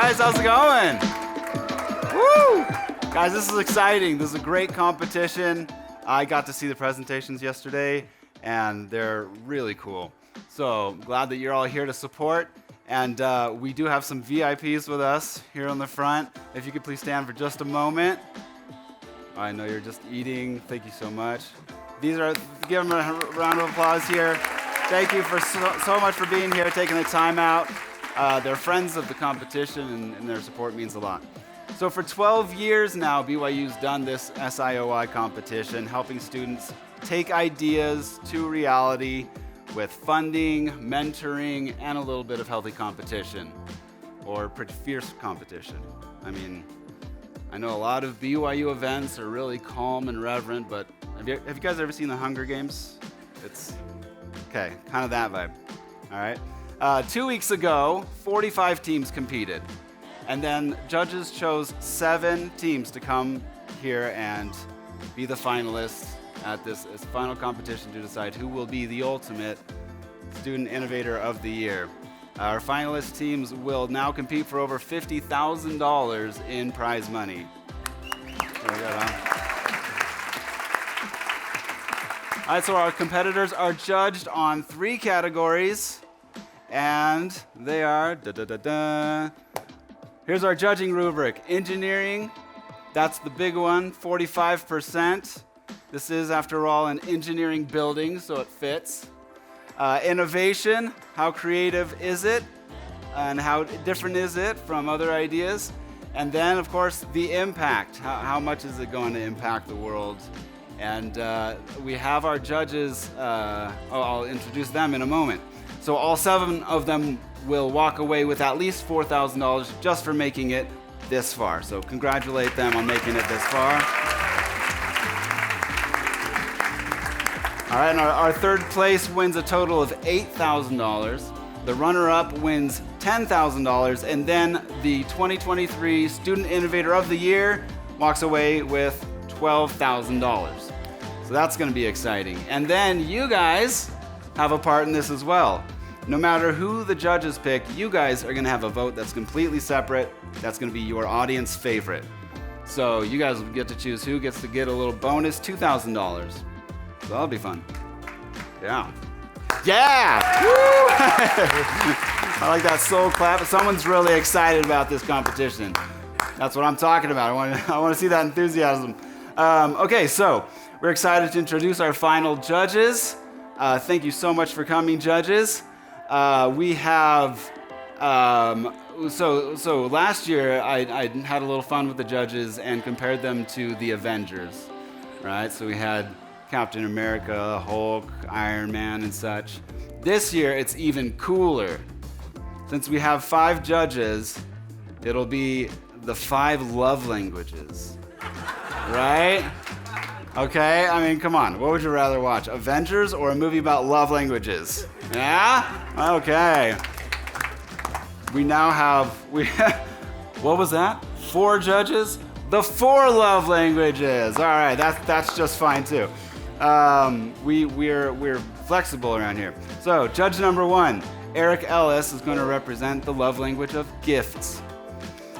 guys, how's it going? Woo! Guys, this is exciting. This is a great competition. I got to see the presentations yesterday, and they're really cool. So glad that you're all here to support. And we do have some VIPs with us here on the front. If you could please stand for just a moment. I know you're just eating. Thank you so much. Give them a round of applause here. Thank you for so much for being here, taking the time out. They're friends of the competition, and their support means a lot. So for 12 years now, BYU's done this SIOY competition, helping students take ideas to reality with funding, mentoring, and a little bit of healthy competition, or pretty fierce competition. I mean, I know a lot of BYU events are really calm and reverent, but have you guys ever seen the Hunger Games? It's, okay, kind of that vibe, all right? 2 weeks ago, 45 teams competed, and then judges chose 7 teams to come here and be the finalists at this final competition to decide who will be the ultimate Student Innovator of the Year. Our finalist teams will now compete for over $50,000 in prize money. Very good, huh? All right, so our competitors are judged on 3 categories, and they are, Here's our judging rubric. Engineering, that's the big one, 45%. This is, after all, an engineering building, so it fits. Innovation, how creative is it? And how different is it from other ideas? And then, of course, the impact. How much is it going to impact the world? And we have our judges, I'll introduce them in a moment. So all 7 of them will walk away with at least $4,000 just for making it this far. So congratulate them on making it this far. All right, and our third place wins a total of $8,000. The runner-up wins $10,000, and then the 2023 Student Innovator of the Year walks away with $12,000. So that's going to be exciting. And then you guys have a part in this as well. No matter who the judges pick, you guys are going to have a vote that's completely separate. That's going to be your audience favorite. So you guys will get to choose who gets to get a little bonus $2,000. So that'll be fun. Yeah. Yeah! Woo! I like that soul clap. Someone's really excited about this competition. That's what I'm talking about. I want to see that enthusiasm. Okay, so we're excited to introduce our final judges. Thank you so much for coming, judges. We have, so last year I had a little fun with the judges and compared them to the Avengers, right? So we had Captain America, Hulk, Iron Man, and such. This year it's even cooler. Since we have 5 judges, it'll be the 5 love languages, right? Okay, I mean, come on. What would you rather watch, Avengers or a movie about love languages? Yeah? Okay. We now have, what was that? 4 judges? The 4 love languages. All right, that's just fine too. We're flexible around here. So, judge number 1, Eric Ellis, is going to represent the love language of gifts.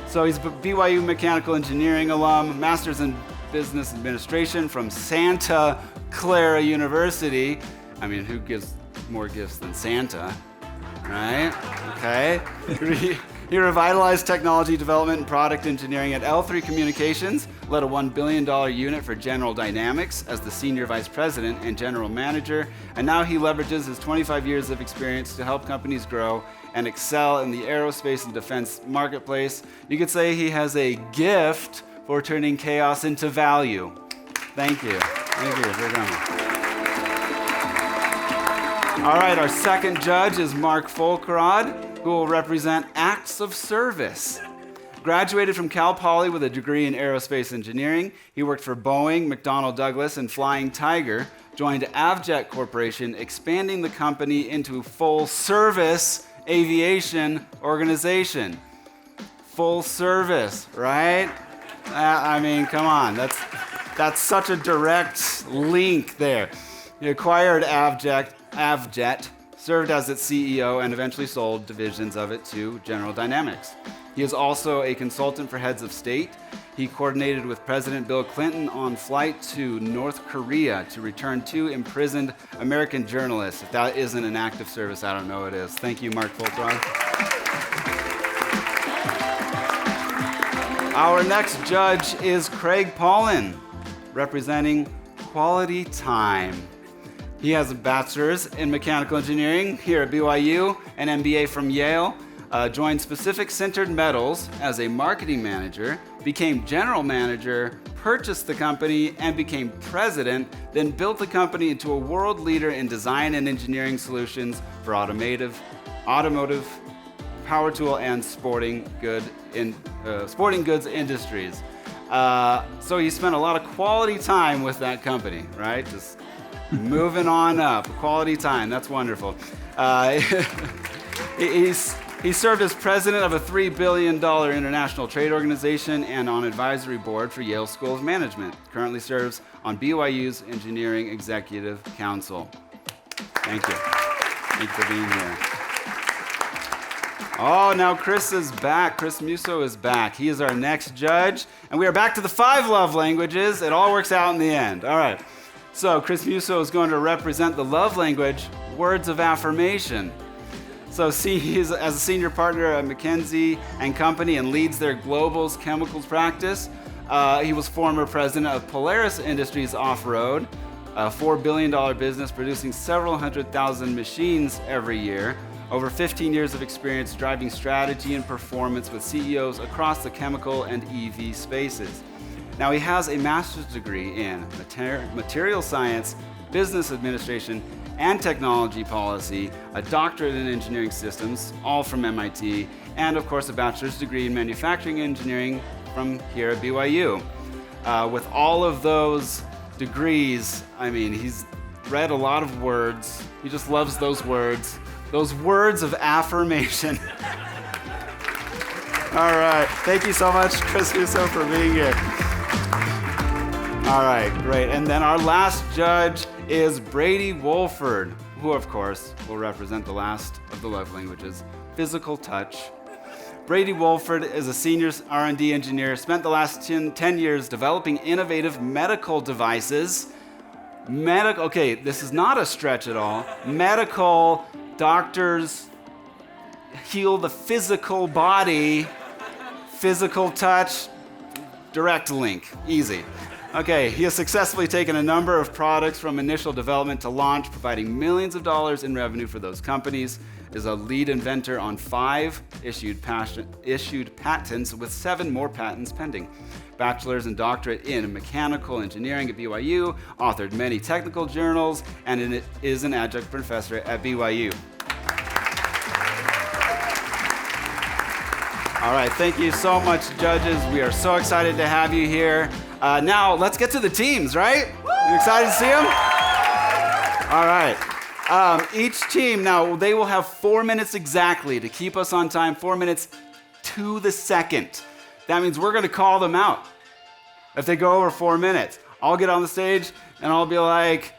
So he's a BYU Mechanical Engineering alum, Master's in Business Administration from Santa Clara University. I mean, who gives more gifts than Santa, right? Okay. He revitalized technology development and product engineering at L3 Communications, led a $1 billion unit for General Dynamics as the Senior Vice President and General Manager, and now he leverages his 25 years of experience to help companies grow and excel in the aerospace and defense marketplace. You could say he has a gift for turning chaos into value. Thank you. Thank you for coming. All right, our second judge is Mark Folkrod, who will represent acts of service. Graduated from Cal Poly with a degree in aerospace engineering. He worked for Boeing, McDonnell Douglas, and Flying Tiger, joined Avjet Corporation, expanding the company into full service aviation organization. Full service, right? I mean, come on, that's such a direct link there. He acquired Avjet, served as its CEO, and eventually sold divisions of it to General Dynamics. He is also a consultant for heads of state. He coordinated with President Bill Clinton on flight to North Korea to return two imprisoned American journalists. If that isn't an act of service, I don't know what it is. Thank you, Mark Fulton. Our next judge is Craig Paulin, representing Quality Time. He has a bachelor's in mechanical engineering here at BYU, an MBA from Yale, joined Specific Centered Metals as a marketing manager, became general manager, purchased the company, and became president, then built the company into a world leader in design and engineering solutions for automotive, power tool, and sporting goods industries. So he spent a lot of quality time with that company, right? Just moving on up, quality time, that's wonderful. He served as president of a $3 billion international trade organization and on advisory board for Yale School of Management. Currently serves on BYU's Engineering Executive Council. Thank you. Thank you for being here. Oh, now Chris is back. Chris Musso is back. He is our next judge. And we are back to the 5 love languages. It all works out in the end. All right. So Chris Musso is going to represent the love language, words of affirmation. So he's as a senior partner at McKinsey & Company and leads their global chemicals practice. He was former president of Polaris Industries Off-Road, a $4 billion business producing several 100,000 machines every year. Over 15 years of experience driving strategy and performance with CEOs across the chemical and EV spaces. Now he has a master's degree in material science, business administration, and technology policy, a doctorate in engineering systems, all from MIT, and of course a bachelor's degree in manufacturing engineering from here at BYU. With all of those degrees, I mean, he's read a lot of words. He just loves those words of affirmation. All right, thank you so much, Chris Musso, for being here. All right, great. And then our last judge is Brady Wolford, who of course will represent the last of the love languages, physical touch. Brady Wolford is a senior R&D engineer, spent the last 10 years developing innovative medical devices. Okay, this is not a stretch at all. Medical doctors heal the physical body, physical touch, direct link, easy. Okay, he has successfully taken a number of products from initial development to launch, providing millions of dollars in revenue for those companies. Is a lead inventor on 5 issued patents with 7 more patents pending. Bachelor's and doctorate in mechanical engineering at BYU, authored many technical journals, and is an adjunct professor at BYU. All right, thank you so much, judges. We are so excited to have you here. Now, let's get to the teams, right? You excited to see them? All right. Each team, now, they will have 4 minutes exactly to keep us on time, 4 minutes to the second. That means we're going to call them out if they go over 4 minutes. I'll get on the stage, and I'll be like,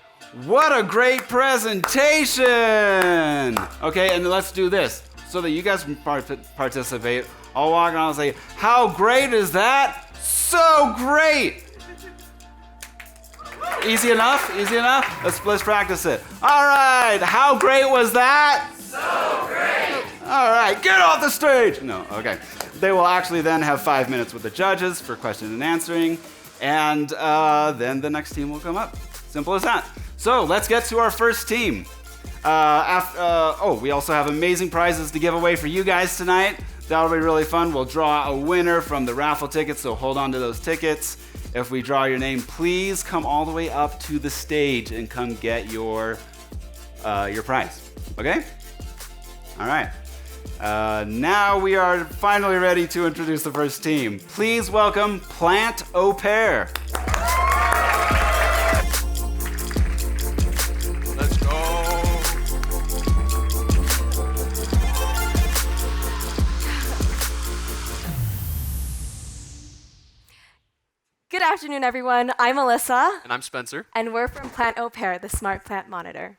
what a great presentation! Okay, and let's do this so that you guys can participate. I'll walk around and say, how great is that? So great! Easy enough? Easy enough? Let's practice it. All right, how great was that? So great! All right, get off the stage! No, okay. They will actually then have 5 minutes with the judges for question and answering, and then the next team will come up. Simple as that. So let's get to our first team. We also have amazing prizes to give away for you guys tonight. That'll be really fun. We'll draw a winner from the raffle tickets, so hold on to those tickets. If we draw your name, please come all the way up to the stage and come get your prize. Okay? All right. Now we are finally ready to introduce the first team. Please welcome Plant Au Pair. Let's go. Good afternoon, everyone. I'm Alyssa. And I'm Spencer. And we're from Plant Au Pair, the Smart Plant Monitor.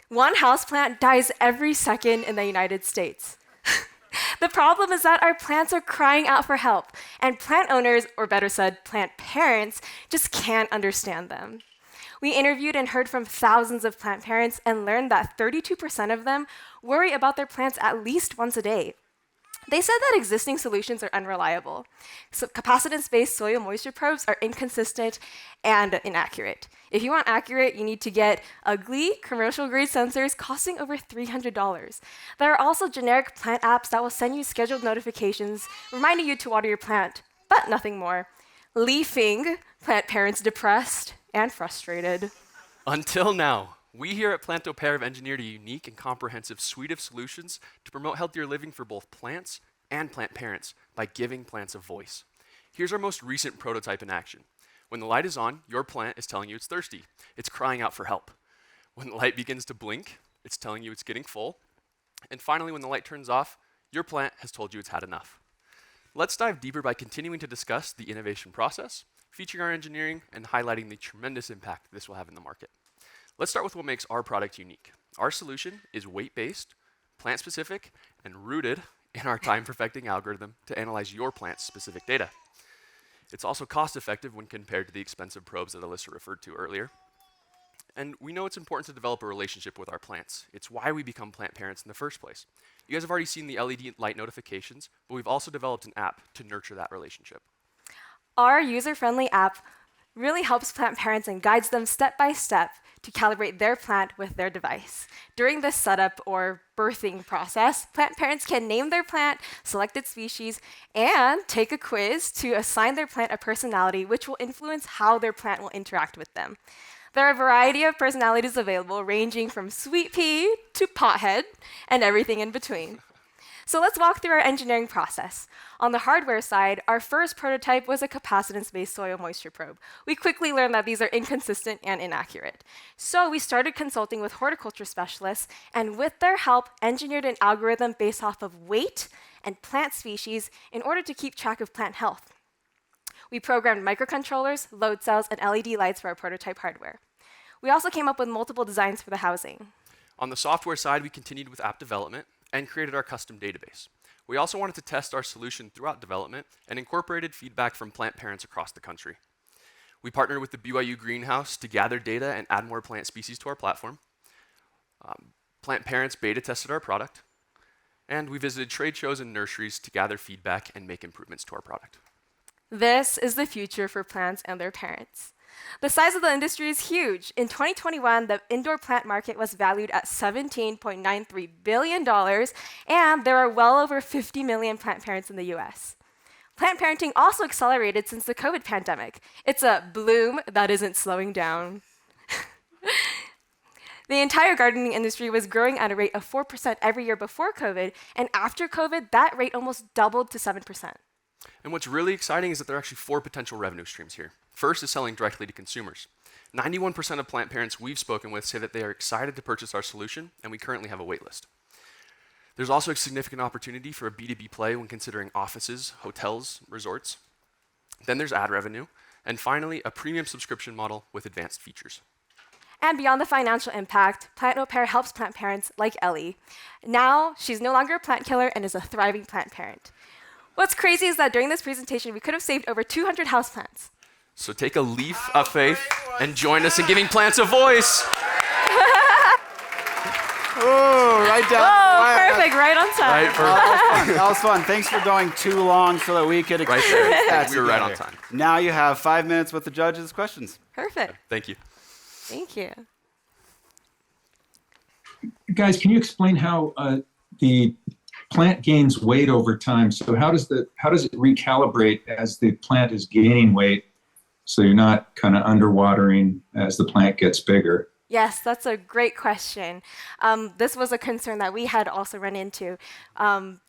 One houseplant dies every second in the United States. The problem is that our plants are crying out for help, and plant owners, or better said, plant parents, just can't understand them. We interviewed and heard from thousands of plant parents and learned that 32% of them worry about their plants at least once a day. They said that existing solutions are unreliable. So capacitance-based soil moisture probes are inconsistent and inaccurate. If you want accurate, you need to get ugly, commercial-grade sensors costing over $300. There are also generic plant apps that will send you scheduled notifications reminding you to water your plant, but nothing more, leaving plant parents depressed and frustrated. Until now, we here at Pronto Work have engineered a unique and comprehensive suite of solutions to promote healthier living for both plants and plant parents by giving plants a voice. Here's our most recent prototype in action. When the light is on, your plant is telling you it's thirsty. It's crying out for help. When the light begins to blink, it's telling you it's getting full. And finally, when the light turns off, your plant has told you it's had enough. Let's dive deeper by continuing to discuss the innovation process, featuring our engineering, and highlighting the tremendous impact this will have in the market. Let's start with what makes our product unique. Our solution is weight-based, plant-specific, and rooted in our time-perfecting algorithm to analyze your plant's specific data. It's also cost-effective when compared to the expensive probes that Alyssa referred to earlier. And we know it's important to develop a relationship with our plants. It's why we become plant parents in the first place. You guys have already seen the LED light notifications, but we've also developed an app to nurture that relationship. Our user-friendly app really helps plant parents and guides them step by step to calibrate their plant with their device. During this setup or birthing process, plant parents can name their plant, select its species, and take a quiz to assign their plant a personality, which will influence how their plant will interact with them. There are a variety of personalities available, ranging from sweet pea to pothead and everything in between. So let's walk through our engineering process. On the hardware side, our first prototype was a capacitance-based soil moisture probe. We quickly learned that these are inconsistent and inaccurate. So we started consulting with horticulture specialists, and with their help, engineered an algorithm based off of weight and plant species in order to keep track of plant health. We programmed microcontrollers, load cells, and LED lights for our prototype hardware. We also came up with multiple designs for the housing. On the software side, we continued with app development and created our custom database. We also wanted to test our solution throughout development and incorporated feedback from plant parents across the country. We partnered with the BYU greenhouse to gather data and add more plant species to our platform. Plant parents beta tested our product, and we visited trade shows and nurseries to gather feedback and make improvements to our product. This is the future for plants and their parents. The size of the industry is huge. In 2021, the indoor plant market was valued at $17.93 billion, and there are well over 50 million plant parents in the US. Plant parenting also accelerated since the COVID pandemic. It's a bloom that isn't slowing down. The entire gardening industry was growing at a rate of 4% every year before COVID, and after COVID, that rate almost doubled to 7%. And what's really exciting is that there are actually 4 potential revenue streams here. First is selling directly to consumers. 91% of plant parents we've spoken with say that they are excited to purchase our solution, and we currently have a wait list. There's also a significant opportunity for a B2B play when considering offices, hotels, resorts. Then there's ad revenue, and finally, a premium subscription model with advanced features. And beyond the financial impact, Pronto Work helps plant parents like Ellie. Now, she's no longer a plant killer and is a thriving plant parent. What's crazy is that during this presentation, we could have saved over 200 houseplants. So take a leap of faith and join us in giving plants a voice. Oh, right down. Oh, perfect, right on time. Right, perfect. That was fun. Thanks for going too long so that we could Right experience there. that We were right on together. time. Now you have 5 minutes with the judges' questions. Perfect. Thank you. Thank you. Guys, can you explain how the plant gains weight over time? So how does it recalibrate as the plant is gaining weight, so you're not kind of underwatering as the plant gets bigger? Yes, that's a great question. This was a concern that we had also run into.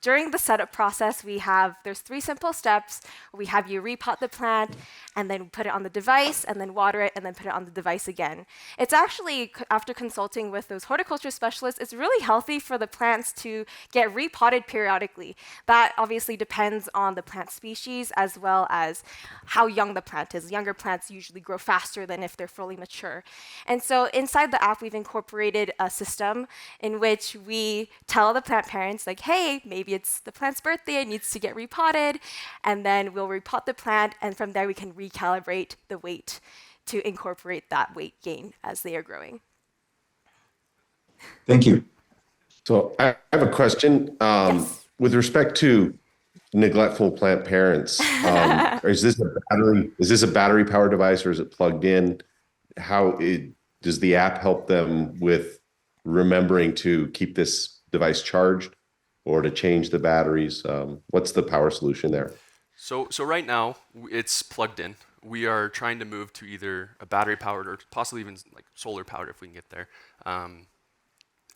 During the setup process, there's 3 simple steps. We have you repot the plant, and then put it on the device, and then water it, and then put it on the device again. It's actually, after consulting with those horticulture specialists, it's really healthy for the plants to get repotted periodically. That obviously depends on the plant species as well as how young the plant is. Younger plants usually grow faster than if they're fully mature. And so in inside the app, we've incorporated a system in which we tell the plant parents, like, hey, maybe it's the plant's birthday, it needs to get repotted, and then we'll repot the plant, and from there we can recalibrate the weight to incorporate that weight gain as they are growing. Thank you. So I have a question. Yes. With respect to neglectful plant parents, is this a battery powered device or is it plugged in? Does the app help them with remembering to keep this device charged or to change the batteries? What's the power solution there? So right now it's plugged in. We are trying to move to either a battery powered or possibly even like solar powered if we can get there.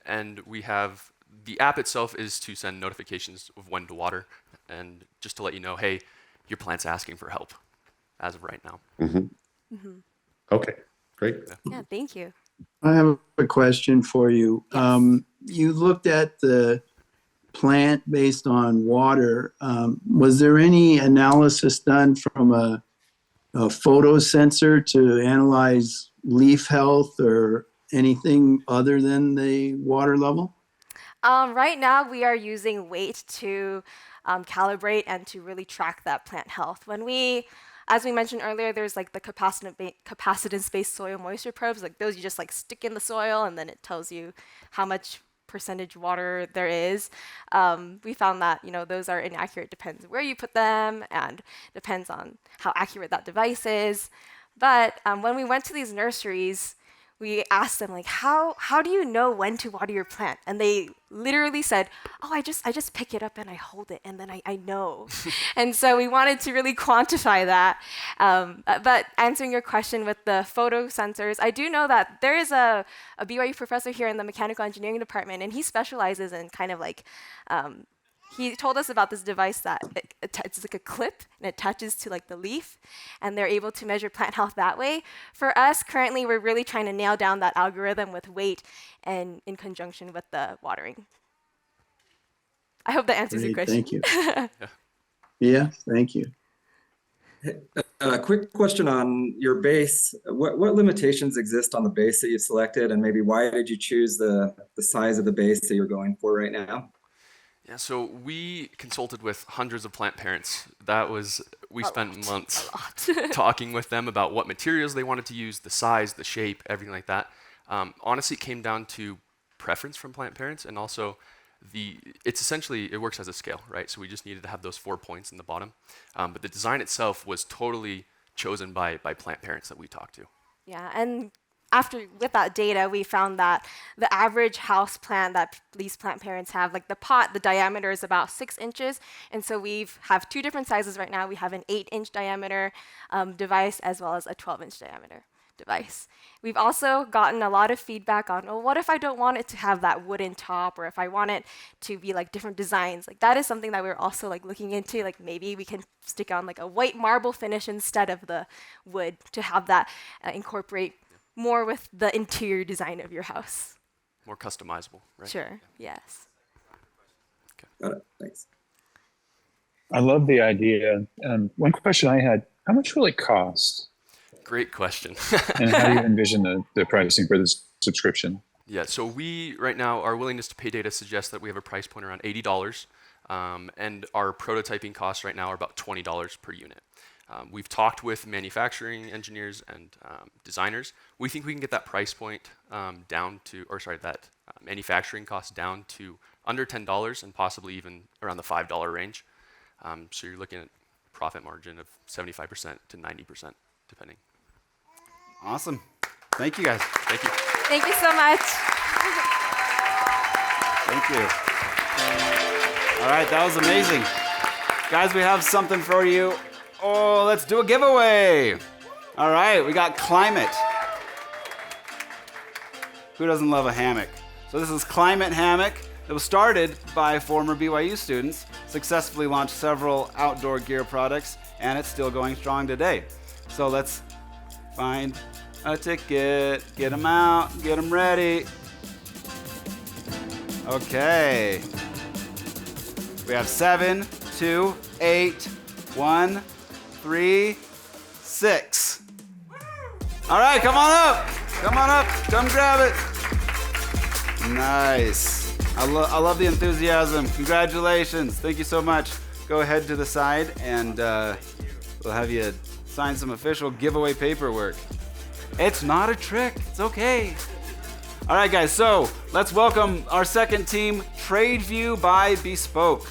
And we have the app itself is to send notifications of when to water and just to let you know, hey, your plant's asking for help as of right now. Okay, great. Yeah, thank you. I have a question for you. Yes. You looked at the plant based on water. Was there any analysis done from a photo sensor to analyze leaf health or anything other than the water level? Right now, we are using weight to calibrate and to really track that plant health. As we mentioned earlier, there's like the capacitance-based soil moisture probes. Like those, you just like stick in the soil, and then it tells you how much percentage water there is. We found that those are inaccurate. Depends where you put them, and depends on how accurate that device is. But when we went to these nurseries, we asked them, like, how do you know when to water your plant? And they literally said, oh, I just pick it up and I hold it, and then I know. And so we wanted to really quantify that. But answering your question with the photo sensors, I do know that there is a BYU professor here in the mechanical engineering department, and he specializes in kind of like, he told us about this device that it's like a clip and it attaches to like the leaf, and they're able to measure plant health that way. For us, currently, we're really trying to nail down that algorithm with weight and in conjunction with the watering. I hope that answers your Great, question. thank you. Yeah, thank you. A quick question on your base. What limitations exist on the base that you selected, and maybe why did you choose the size of the base that you're going for right now? Yeah, so we consulted with hundreds of plant parents. We spent months talking with them about what materials they wanted to use, the size, the shape, everything like that. Honestly, it came down to preference from plant parents, and also it works as a scale, right? So we just needed to have those 4 points in the bottom. But the design itself was totally chosen by plant parents that we talked to. Yeah, and with that data, we found that the average house plant that these plant parents have, like the pot, the diameter is about 6 inches. And so we have two different sizes right now. We have an 8-inch diameter device as well as a 12-inch diameter device. We've also gotten a lot of feedback on, what if I don't want it to have that wooden top, or if I want it to be like different designs? Like that is something that we're also like looking into. Like maybe we can stick on like a white marble finish instead of the wood to have that incorporate more with the interior design of your house. More customizable, right? Sure, yes. Got it, thanks. I love the idea. One question I had, how much will it cost? Great question. And how do you envision the pricing for this subscription? Yeah, so right now, our willingness to pay data suggests that we have a price point around $80, and our prototyping costs right now are about $20 per unit. We've talked with manufacturing engineers and designers. We think we can get that price point manufacturing cost down to under $10 and possibly even around the $5 range. So you're looking at profit margin of 75% to 90%, depending. Awesome. Thank you, guys. Thank you. Thank you so much. Thank you. All right, that was amazing. Guys, we have something for you. Oh, let's do a giveaway. All right, we got Climate. Who doesn't love a hammock? So this is Climate Hammock. It was started by former BYU students, successfully launched several outdoor gear products, and it's still going strong today. So let's find a ticket, get them out, get them ready. Okay. We have 7, 2, 8, 1, 3, 6. All right, come on up. Come on up. Come grab it. Nice. I love the enthusiasm. Congratulations. Thank you so much. Go ahead to the side and we'll have you sign some official giveaway paperwork. It's not a trick. It's okay. All right, guys. So let's welcome our second team, TradeVIEW by Bespoke.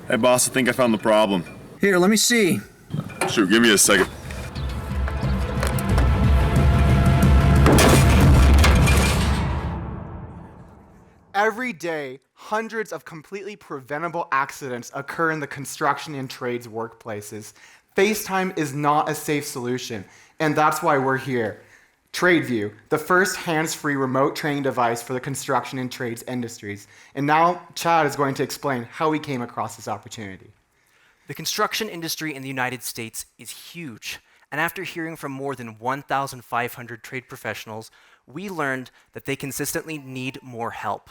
Hey boss, I think I found the problem. Here, let me see. Shoot, give me a second. Every day, hundreds of completely preventable accidents occur in the construction and trades workplaces. FaceTime is not a safe solution, and that's why we're here. TradeVIEW, the first hands-free remote training device for the construction and trades industries. And now Chad is going to explain how we came across this opportunity. The construction industry in the United States is huge, and after hearing from more than 1,500 trade professionals, we learned that they consistently need more help.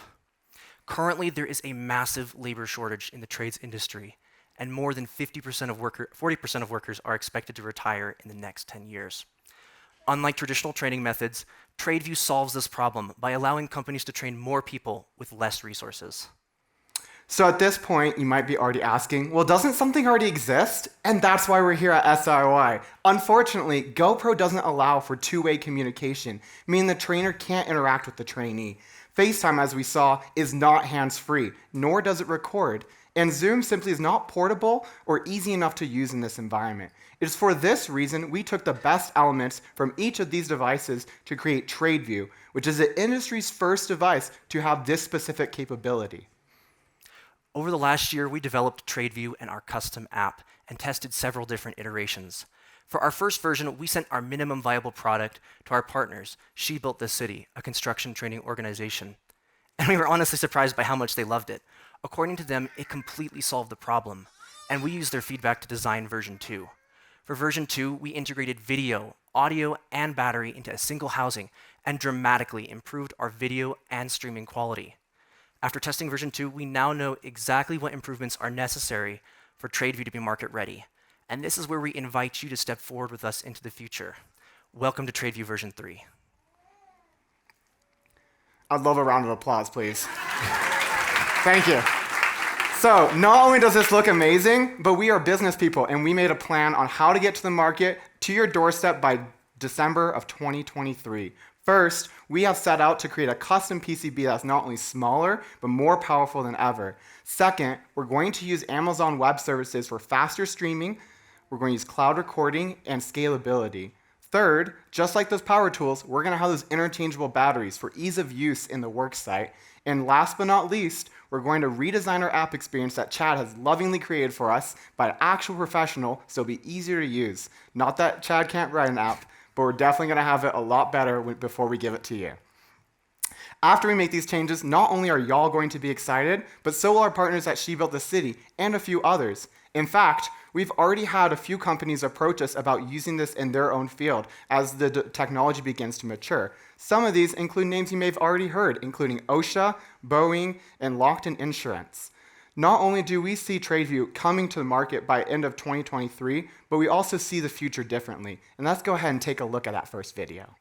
Currently, there is a massive labor shortage in the trades industry, and more than 40% of workers are expected to retire in the next 10 years. Unlike traditional training methods, TradeVIEW solves this problem by allowing companies to train more people with less resources. So at this point, you might be already asking, well, doesn't something already exist? And that's why we're here at SIOY. Unfortunately, GoPro doesn't allow for two-way communication, meaning the trainer can't interact with the trainee. FaceTime, as we saw, is not hands-free, nor does it record. And Zoom simply is not portable or easy enough to use in this environment. It is for this reason we took the best elements from each of these devices to create TradeVIEW, which is the industry's first device to have this specific capability. Over the last year, we developed TradeVIEW and our custom app and tested several different iterations. For our first version, we sent our minimum viable product to our partners, She Built This City, a construction training organization. And we were honestly surprised by how much they loved it. According to them, it completely solved the problem, and we used their feedback to design version 2. For version 2, we integrated video, audio, and battery into a single housing and dramatically improved our video and streaming quality. After testing version 2, we now know exactly what improvements are necessary for TradeVIEW to be market ready. And this is where we invite you to step forward with us into the future. Welcome to TradeVIEW version 3. I'd love a round of applause, please. Thank you. So not only does this look amazing, but we are business people, and we made a plan on how to get to the market to your doorstep by December of 2023. First, we have set out to create a custom PCB that's not only smaller, but more powerful than ever. Second, we're going to use Amazon Web Services for faster streaming. We're going to use cloud recording and scalability. Third, just like those power tools, we're going to have those interchangeable batteries for ease of use in the work site. And last but not least, we're going to redesign our app experience that Chad has lovingly created for us by an actual professional so it'll be easier to use. Not that Chad can't write an app, but we're definitely going to have it a lot better before we give it to you. After we make these changes, not only are y'all going to be excited, but so will our partners at She Built the City and a few others. In fact, we've already had a few companies approach us about using this in their own field as the technology begins to mature. Some of these include names you may have already heard, including OSHA, Boeing, and Lockton Insurance. Not only do we see TradeVIEW coming to the market by end of 2023, but we also see the future differently. And let's go ahead and take a look at that first video.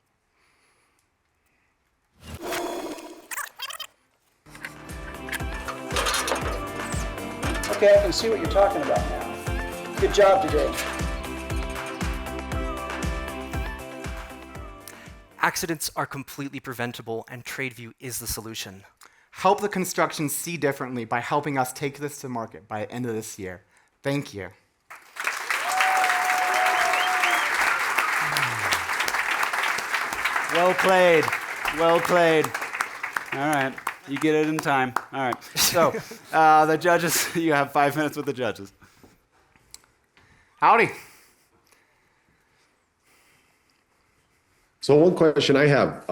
Okay, I can see what you're talking about now. Good job today. Accidents are completely preventable, and TradeVIEW is the solution. Help the construction see differently by helping us take this to market by the end of this year. Thank you. Well played. Well played. All right. You get it in time. All right. So, the judges, you have 5 minutes with the judges. Howdy. So one question I have,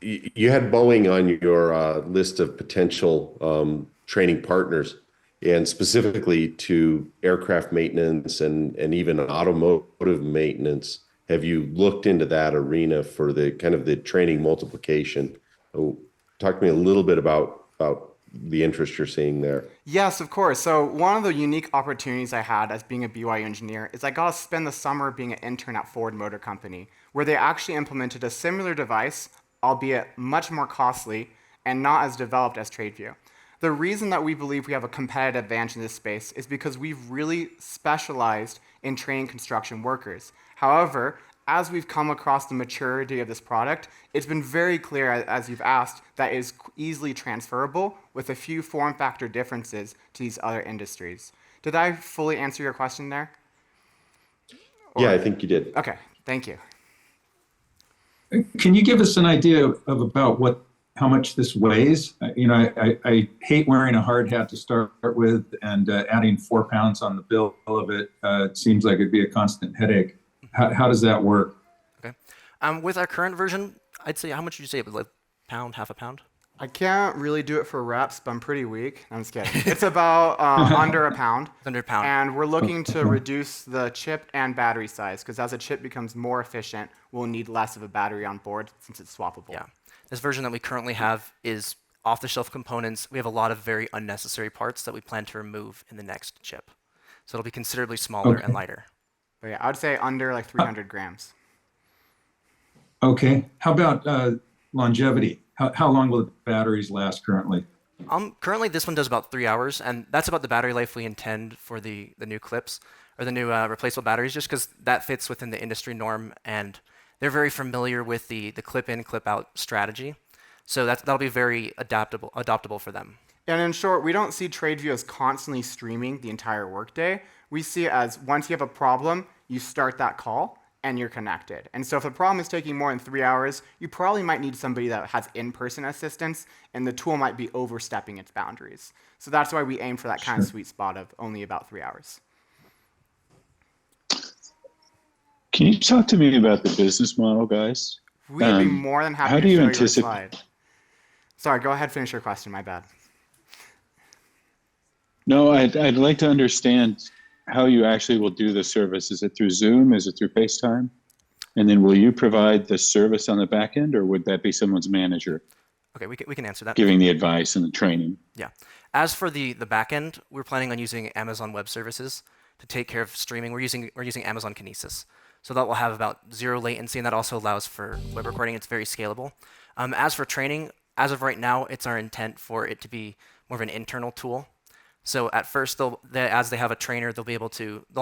you had Boeing on your list of potential training partners. and specifically to aircraft maintenance and even automotive maintenance. Have you looked into that arena for the kind of the training multiplication? Oh, talk to me a little bit about the interest you're seeing there. Yes, of course. So one of the unique opportunities I had as being a BYU engineer is I got to spend the summer being an intern at Ford Motor Company, where they actually implemented a similar device, albeit much more costly and not as developed as TradeVIEW. The reason that we believe we have a competitive advantage in this space is because we've really specialized in training construction workers. However, as we've come across the maturity of this product, it's been very clear, as you've asked, that it is easily transferable with a few form factor differences to these other industries. Did I fully answer your question there? Yeah, I think you did. Okay, thank you. Can you give us an idea of about how much this weighs? I hate wearing a hard hat to start with, and adding 4 pounds on the bill of it, it seems like it'd be a constant headache. How does that work? Okay. With our current version, I'd say, how much did you say? It was like pound, half a pound? I can't really do it for reps, but I'm pretty weak. I'm just kidding. It's about under a pound. Under a pound. And we're looking to reduce the chip and battery size, because as a chip becomes more efficient, we'll need less of a battery on board since it's swappable. Yeah. This version that we currently have is off-the-shelf components. We have a lot of very unnecessary parts that we plan to remove in the next chip. So it'll be considerably smaller and lighter. But yeah, I would say under like 300 grams. Okay. How about longevity? How long will the batteries last currently? Currently, this one does about 3 hours, and that's about the battery life we intend for the new clips, or the new replaceable batteries, just because that fits within the industry norm, and they're very familiar with the clip-in, clip-out strategy. So that'll be very adaptable for them. And in short, we don't see TradeVIEW as constantly streaming the entire workday. We see it as once you have a problem, you start that call, and you're connected. And so if the problem is taking more than 3 hours, you probably might need somebody that has in-person assistance, and the tool might be overstepping its boundaries. So that's why we aim for that kind of sweet spot of only about 3 hours. Can you talk to me about the business model, guys? We'd be more than happy how to do you show you a anticipate? slide. Sorry, go ahead, finish your question, my bad. No, I'd like to understand how you actually will do the service. Is it through Zoom? Is it through FaceTime? And then will you provide the service on the back end, or would that be someone's manager? Okay, we can answer that. Giving the advice and the training. Yeah. As for the back end, we're planning on using Amazon Web Services to take care of streaming. We're using Amazon Kinesis. So that will have about 0 latency, and that also allows for web recording. It's very scalable. As for training, as of right now, it's our intent for it to be more of an internal tool. So at first, as they have a trainer, they'll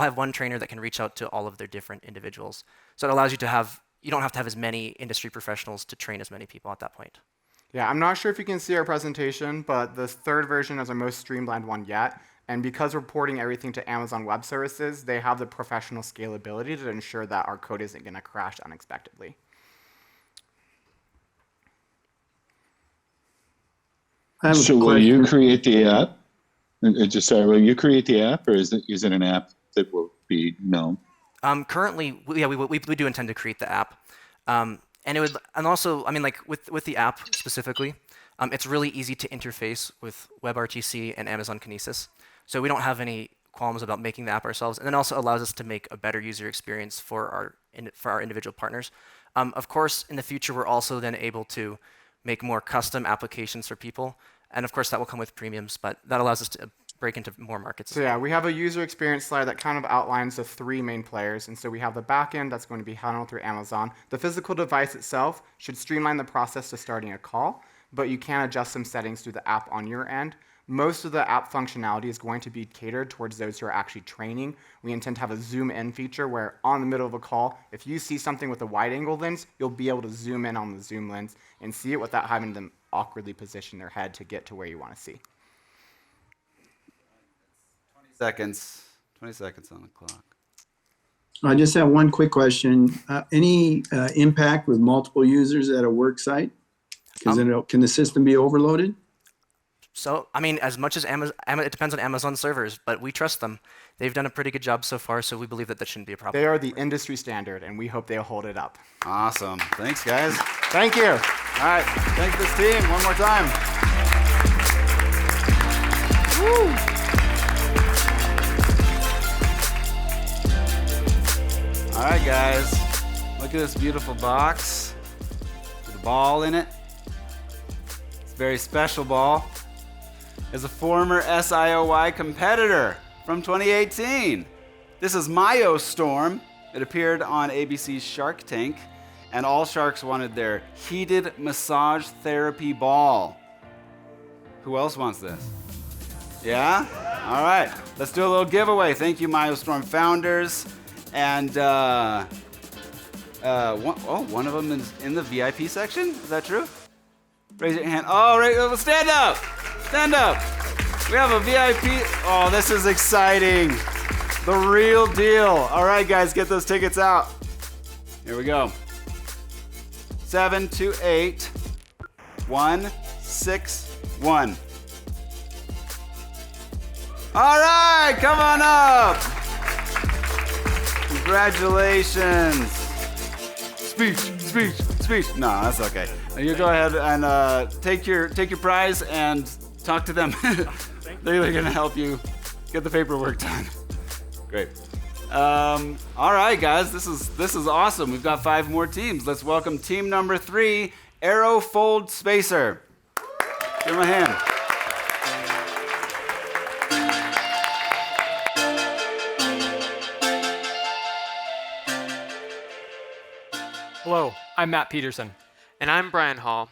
have one trainer that can reach out to all of their different individuals. So it allows you don't have to have as many industry professionals to train as many people at that point. Yeah, I'm not sure if you can see our presentation, but the third version is our most streamlined one yet. And because we're porting everything to Amazon Web Services, they have the professional scalability to ensure that our code isn't going to crash unexpectedly. So will you create the app? Will you create the app, or is it an app that will be known? Currently, we do intend to create the app, and also, I mean, like with the app specifically, it's really easy to interface with WebRTC and Amazon Kinesis, so we don't have any qualms about making the app ourselves, and it also allows us to make a better user experience for our individual partners. Of course, in the future, we're also then able to make more custom applications for people. And of course, that will come with premiums, but that allows us to break into more markets. So yeah, we have a user experience slide that kind of outlines the 3 main players. And so we have the backend that's going to be handled through Amazon. The physical device itself should streamline the process to starting a call, but you can adjust some settings through the app on your end. Most of the app functionality is going to be catered towards those who are actually training. We intend to have a zoom in feature where on the middle of a call, if you see something with a wide angle lens, you'll be able to zoom in on the zoom lens and see it without having them awkwardly position their head to get to where you want to see. 20 seconds on the clock. I just have one quick question. Any impact with multiple users at a work site? Can the system be overloaded? So, I mean, as much as it depends on Amazon servers, but we trust them. They've done a pretty good job so far, so we believe that shouldn't be a problem. They are the industry standard, and we hope they'll hold it up. Awesome. Thanks, guys. Thank you. All right. Thank this team one more time. Woo. All right, guys. Look at this beautiful box with a ball in it. It's a very special ball. It's a former SIOY competitor from 2018. This is Storm. It appeared on ABC's Shark Tank, and all sharks wanted their heated massage therapy ball. Who else wants this? Yeah? All right. Let's do a little giveaway. Thank you, Storm founders. And one of them is in the VIP section. Is that true? Raise your hand. Oh, right. Stand up. Stand up. We have a VIP. Oh, this is exciting. The real deal. All right, guys, get those tickets out. Here we go. 728-161. All right, come on up. Congratulations. Speech. No, that's okay. You go ahead and take your prize and talk to them. They're going to help you get the paperwork done. Great. All right, guys, this is awesome. We've got 5 more teams. Let's welcome team number 3, AeroFold Spacer. Give them a hand. Hello, I'm Matt Peterson. And I'm Brian Hall.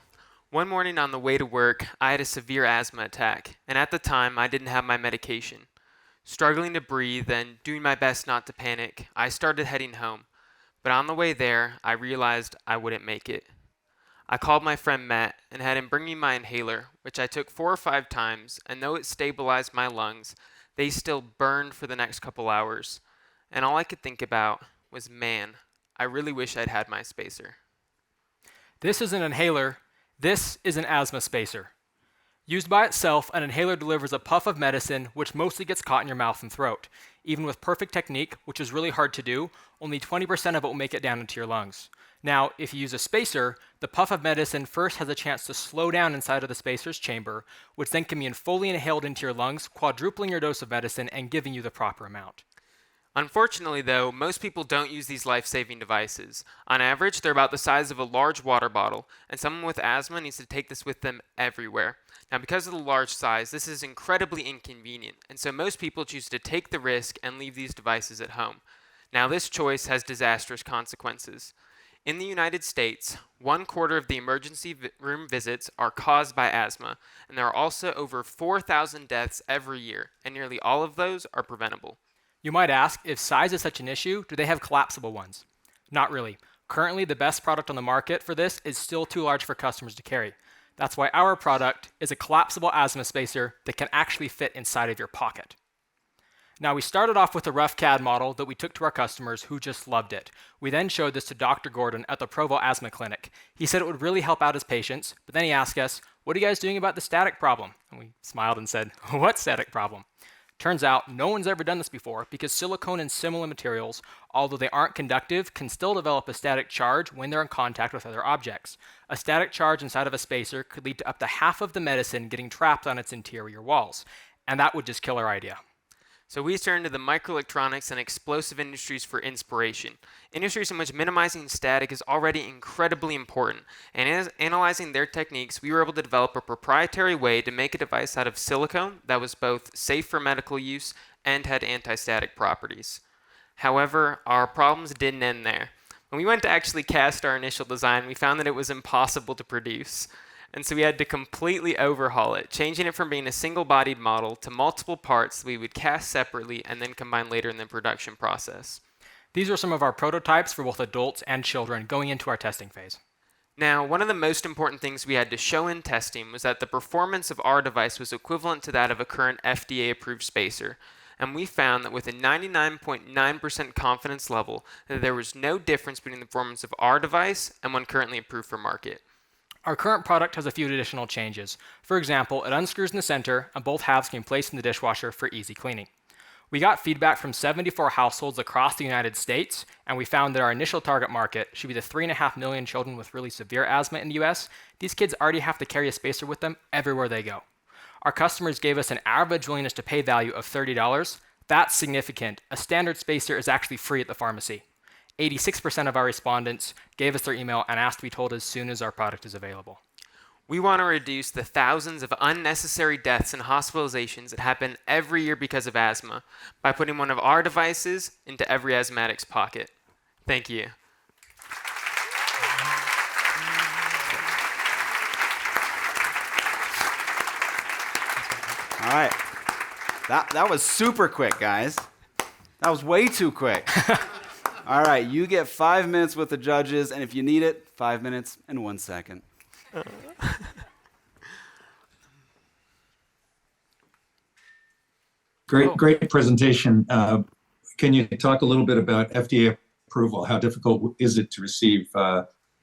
One morning on the way to work, I had a severe asthma attack, and at the time, I didn't have my medication. Struggling to breathe and doing my best not to panic, I started heading home. But on the way there, I realized I wouldn't make it. I called my friend Matt and had him bring me my inhaler, which I took 4 or 5 times, and though it stabilized my lungs, they still burned for the next couple hours. And all I could think about was, man, I really wish I'd had my spacer. This is an inhaler. This is an asthma spacer. Used by itself, an inhaler delivers a puff of medicine which mostly gets caught in your mouth and throat. Even with perfect technique, which is really hard to do, only 20% of it will make it down into your lungs. Now, if you use a spacer, the puff of medicine first has a chance to slow down inside of the spacer's chamber, which then can be fully inhaled into your lungs, quadrupling your dose of medicine and giving you the proper amount. Unfortunately, though, most people don't use these life-saving devices. On average, they're about the size of a large water bottle, and someone with asthma needs to take this with them everywhere. Now, because of the large size, this is incredibly inconvenient, and so most people choose to take the risk and leave these devices at home. Now, this choice has disastrous consequences. In the United States, 1/4 of the emergency room visits are caused by asthma, and there are also over 4,000 deaths every year, and nearly all of those are preventable. You might ask, if size is such an issue, do they have collapsible ones? Not really. Currently, the best product on the market for this is still too large for customers to carry. That's why our product is a collapsible asthma spacer that can actually fit inside of your pocket. Now, we started off with a rough CAD model that we took to our customers who just loved it. We then showed this to Dr. Gordon at the Provo Asthma Clinic. He said it would really help out his patients, but then he asked us, "What are you guys doing about the static problem?" And we smiled and said, "What static problem?" Turns out no one's ever done this before because silicone and similar materials, although they aren't conductive, can still develop a static charge when they're in contact with other objects. A static charge inside of a spacer could lead to up to half of the medicine getting trapped on its interior walls, and that would just kill our idea. So we turned to the microelectronics and explosive industries for inspiration, industries in which minimizing static is already incredibly important, and as analyzing their techniques, we were able to develop a proprietary way to make a device out of silicone that was both safe for medical use and had anti-static properties. However, our problems didn't end there. When we went to actually cast our initial design, we found that it was impossible to produce. And so we had to completely overhaul it, changing it from being a single-bodied model to multiple parts that we would cast separately and then combine later in the production process. These are some of our prototypes for both adults and children going into our testing phase. Now, one of the most important things we had to show in testing was that the performance of our device was equivalent to that of a current FDA-approved spacer. And we found that with a 99.9% confidence level, that there was no difference between the performance of our device and one currently approved for market. Our current product has a few additional changes. For example, it unscrews in the center, and both halves can be placed in the dishwasher for easy cleaning. We got feedback from 74 households across the United States, and we found that our initial target market should be the 3.5 million children with really severe asthma in the US. These kids already have to carry a spacer with them everywhere they go. Our customers gave us an average willingness to pay value of $30. That's significant. A standard spacer is actually free at the pharmacy. 86% of our respondents gave us their email and asked to be told as soon as our product is available. We want to reduce the thousands of unnecessary deaths and hospitalizations that happen every year because of asthma by putting one of our devices into every asthmatic's pocket. Thank you. All right. That was super quick, guys. That was way too quick. All right, you get 5 minutes with the judges, and if you need it, 5 minutes and 1 second. Great presentation. Can you talk a little bit about FDA approval? How difficult is it to receive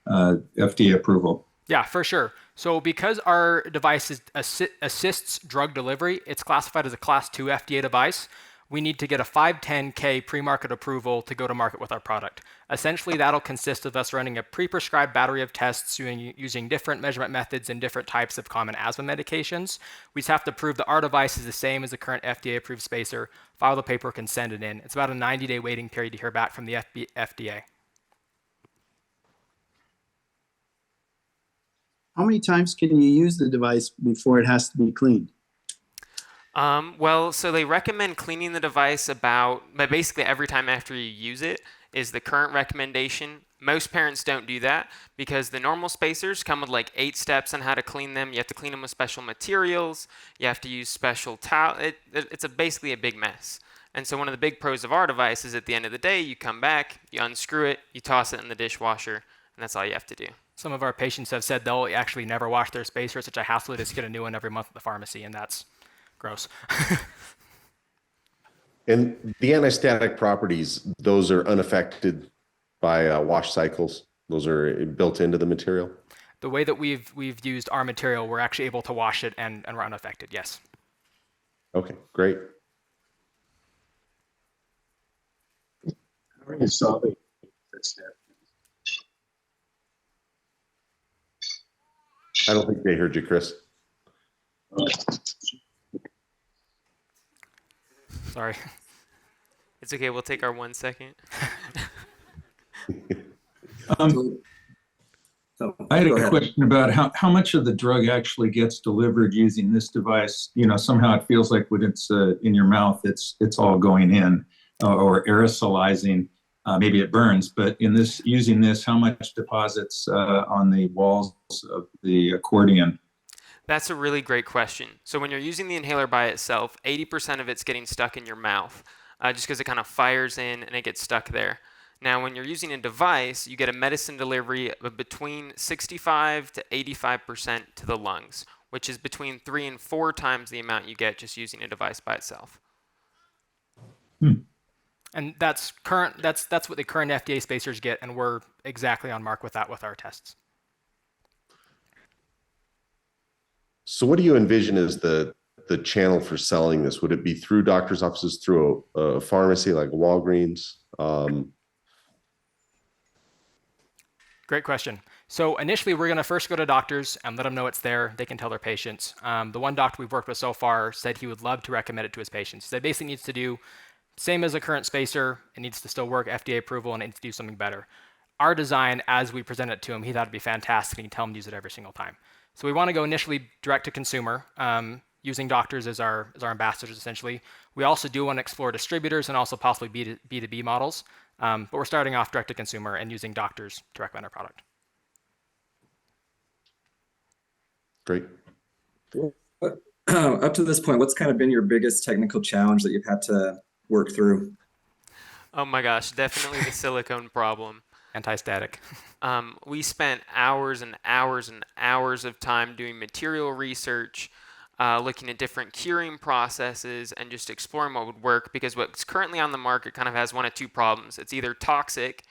FDA approval? Yeah, for sure. So because our device assists drug delivery, it's classified as a Class 2 FDA device. We need to get a 510K pre-market approval to go to market with our product. Essentially, that'll consist of us running a pre-prescribed battery of tests using different measurement methods and different types of common asthma medications. We just have to prove that our device is the same as the current FDA-approved spacer, file the paperwork, and send it in. It's about a 90-day waiting period to hear back from the FDA. How many times can you use the device before it has to be cleaned? Well, so they recommend cleaning the device but basically every time after you use it is the current recommendation. Most parents don't do that because the normal spacers come with like 8 steps on how to clean them. You have to clean them with special materials. You have to use special towel. It's basically a big mess. And so one of the big pros of our device is at the end of the day, you come back, you unscrew it, you toss it in the dishwasher, and that's all you have to do. Some of our patients have said they'll actually never wash their spacer. It's such a hassle to just get a new one every month at the pharmacy, and that's gross. And the anti-static properties, those are unaffected by wash cycles. Those are built into the material. The way that we've used our material, we're actually able to wash it and we're unaffected, yes. Okay, great. How are you solving this? I don't think they heard you, Chris. Sorry. It's okay, we'll take our 1 second. I had a question about how much of the drug actually gets delivered using this device. You know, somehow it feels like when it's in your mouth, it's all going in or aerosolizing. Maybe it burns, but using this, how much deposits on the walls of the accordion? That's a really great question. So when you're using the inhaler by itself, 80% of it's getting stuck in your mouth, just because it kind of fires in and it gets stuck there. Now, when you're using a device, you get a medicine delivery of between 65 to 85% to the lungs, which is between 3 and 4 times the amount you get just using a device by itself. And that's what the current FDA spacers get, and we're exactly on mark with that with our tests. So what do you envision as the channel for selling this? Would it be through doctor's offices, through a pharmacy like Walgreens? Great question. So initially, we're going to first go to doctors and let them know it's there. They can tell their patients. The one doctor we've worked with so far said he would love to recommend it to his patients. He said basically needs to do same as a current spacer. It needs to still work, FDA approval, and it needs to do something better. Our design, as we present it to him, he thought it'd be fantastic, and he'd tell him to use it every single time. So we want to go initially direct to consumer, using doctors as our ambassadors, essentially. We also do want to explore distributors and also possibly B2B models, but we're starting off direct to consumer and using doctors to recommend our product. Great. Up to this point, what's kind of been your biggest technical challenge that you've had to work through? Oh my gosh, definitely the silicone problem. Anti-static. We spent hours and hours and hours of time doing material research, looking at different curing processes, and just exploring what would work, because what's currently on the market kind of has one of 2 problems. It's either toxic,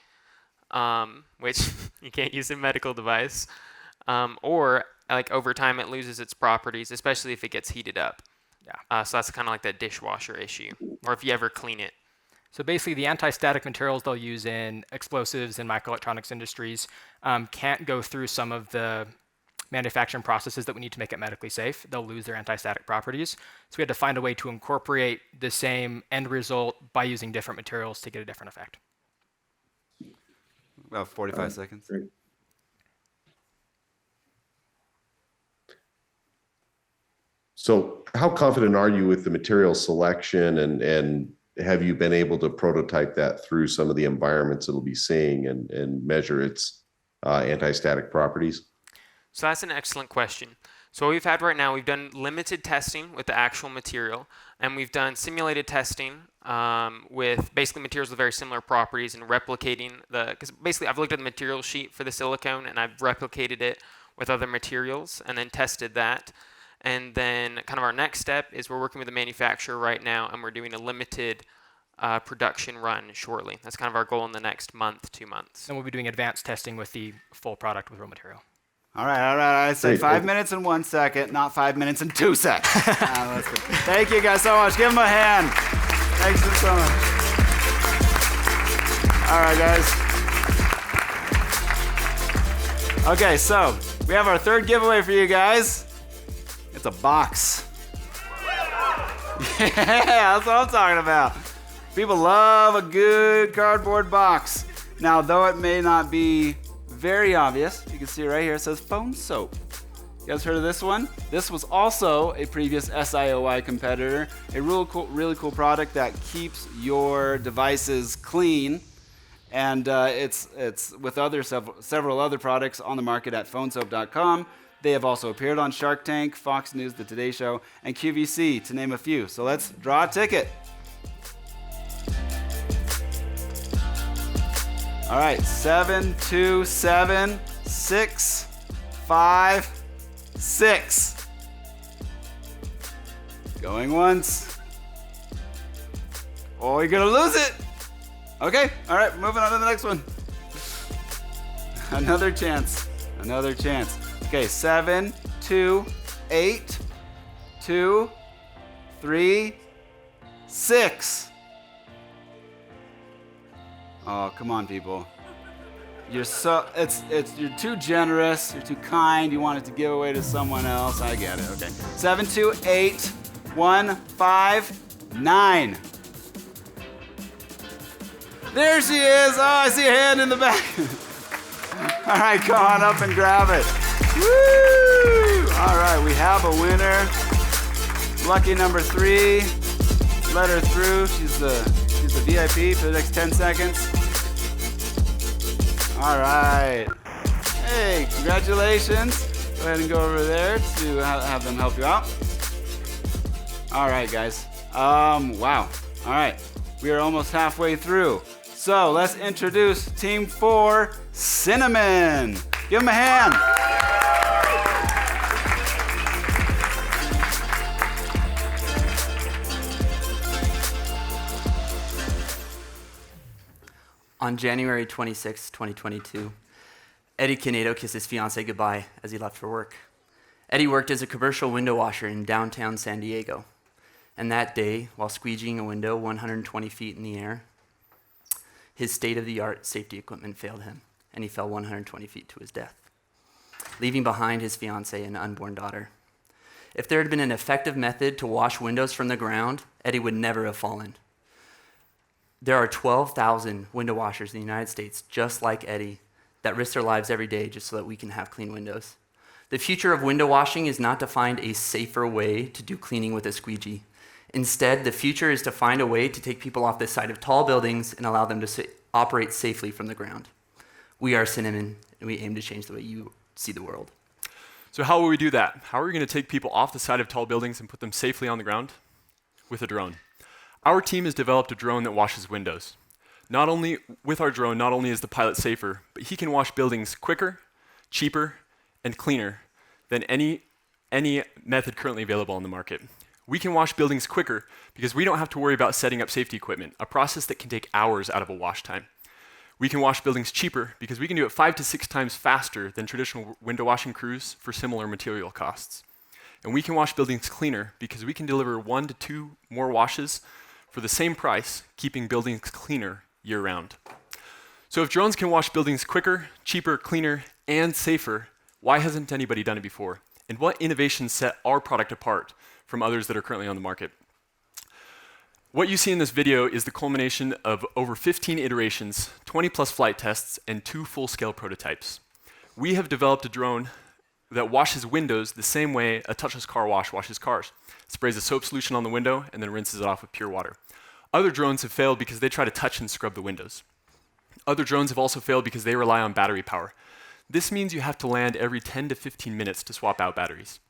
which you can't use a medical device, or like over time it loses its properties, especially if it gets heated up. Yeah. So that's kind of like that dishwasher issue, or if you ever clean it. So basically, the anti-static materials they'll use in explosives and microelectronics industries can't go through some of the manufacturing processes that we need to make it medically safe. They'll lose their anti-static properties. So we had to find a way to incorporate the same end result by using different materials to get a different effect. About 45 seconds. Great. So how confident are you with the material selection, and have you been able to prototype that through some of the environments it'll be seeing and measure its anti-static properties? So that's an excellent question. So what we've had right now, we've done limited testing with the actual material, and we've done simulated testing with basically materials with very similar properties and replicating because basically I've looked at the material sheet for the silicone and I've replicated it with other materials and then tested that. And then kind of our next step is we're working with the manufacturer right now, and we're doing a limited production run shortly. That's kind of our goal in the next month, 2 months. And we'll be doing advanced testing with the full product with raw material. All right. I said 5 minutes and 1 second, not 5 minutes and 2 seconds. That's good. Thank you guys so much. Give them a hand. Thanks so much. All right, guys. Okay, so we have our third giveaway for you guys. It's a box. Yeah, that's what I'm talking about. People love a good cardboard box. Now, though it may not be very obvious, you can see right here, it says phone soap. You guys heard of this one? This was also a previous SIOY competitor. A really cool product that keeps your devices clean. And it's with several other products on the market at phonesoap.com. They have also appeared on Shark Tank, Fox News, The Today Show, and QVC, to name a few. So let's draw a ticket. All right, 7, 2, 7, 6, 5, 6. Going once. Oh, you're gonna lose it. Okay, all right, moving on to the next one. Another chance. Okay, 7, 2, 8, 2, 3, 6. Oh, come on, people. You're too generous, you're too kind, you want it to give away to someone else. I get it, okay. 7, 2, 8, 1, 5, 9. There she is. Oh, I see a hand in the back. All right, come on up and grab it. Woo! All right, we have a winner. Lucky number 3. Let her through. She's the VIP for the next 10 seconds. All right. Hey, congratulations. Go ahead and go over there to have them help you out. All right, guys. Wow. All right. We are almost halfway through. So let's introduce Team 4, Cinnamon. Give them a hand. On January 26, 2022, Eddie Canedo kissed his fiancée goodbye as he left for work. Eddie worked as a commercial window washer in downtown San Diego. And that day, while squeegeeing a window 120 feet in the air, his state-of-the-art safety equipment failed him, and he fell 120 feet to his death, leaving behind his fiancée and unborn daughter. If there had been an effective method to wash windows from the ground, Eddie would never have fallen. There are 12,000 window washers in the United States, just like Eddie, that risk their lives every day just so that we can have clean windows. The future of window washing is not to find a safer way to do cleaning with a squeegee. Instead, the future is to find a way to take people off the side of tall buildings and allow them to operate safely from the ground. We are Cinnamon, and we aim to change the way you see the world. So how will we do that? How are we going to take people off the side of tall buildings and put them safely on the ground? With a drone. Our team has developed a drone that washes windows. With our drone, not only is the pilot safer, but he can wash buildings quicker, cheaper, and cleaner than any method currently available on the market. We can wash buildings quicker because we don't have to worry about setting up safety equipment, a process that can take hours out of a wash time. We can wash buildings cheaper because we can do it 5 to 6 times faster than traditional window washing crews for similar material costs. And we can wash buildings cleaner because we can deliver 1 to 2 more washes for the same price, keeping buildings cleaner year-round. So if drones can wash buildings quicker, cheaper, cleaner, and safer, why hasn't anybody done it before? And what innovations set our product apart from others that are currently on the market? What you see in this video is the culmination of over 15 iterations, 20 plus flight tests, and 2 full-scale prototypes. We have developed a drone that washes windows the same way a touchless car wash washes cars. It sprays a soap solution on the window and then rinses it off with pure water. Other drones have failed because they try to touch and scrub the windows. Other drones have also failed because they rely on battery power. This means you have to land every 10 to 15 minutes to swap out batteries.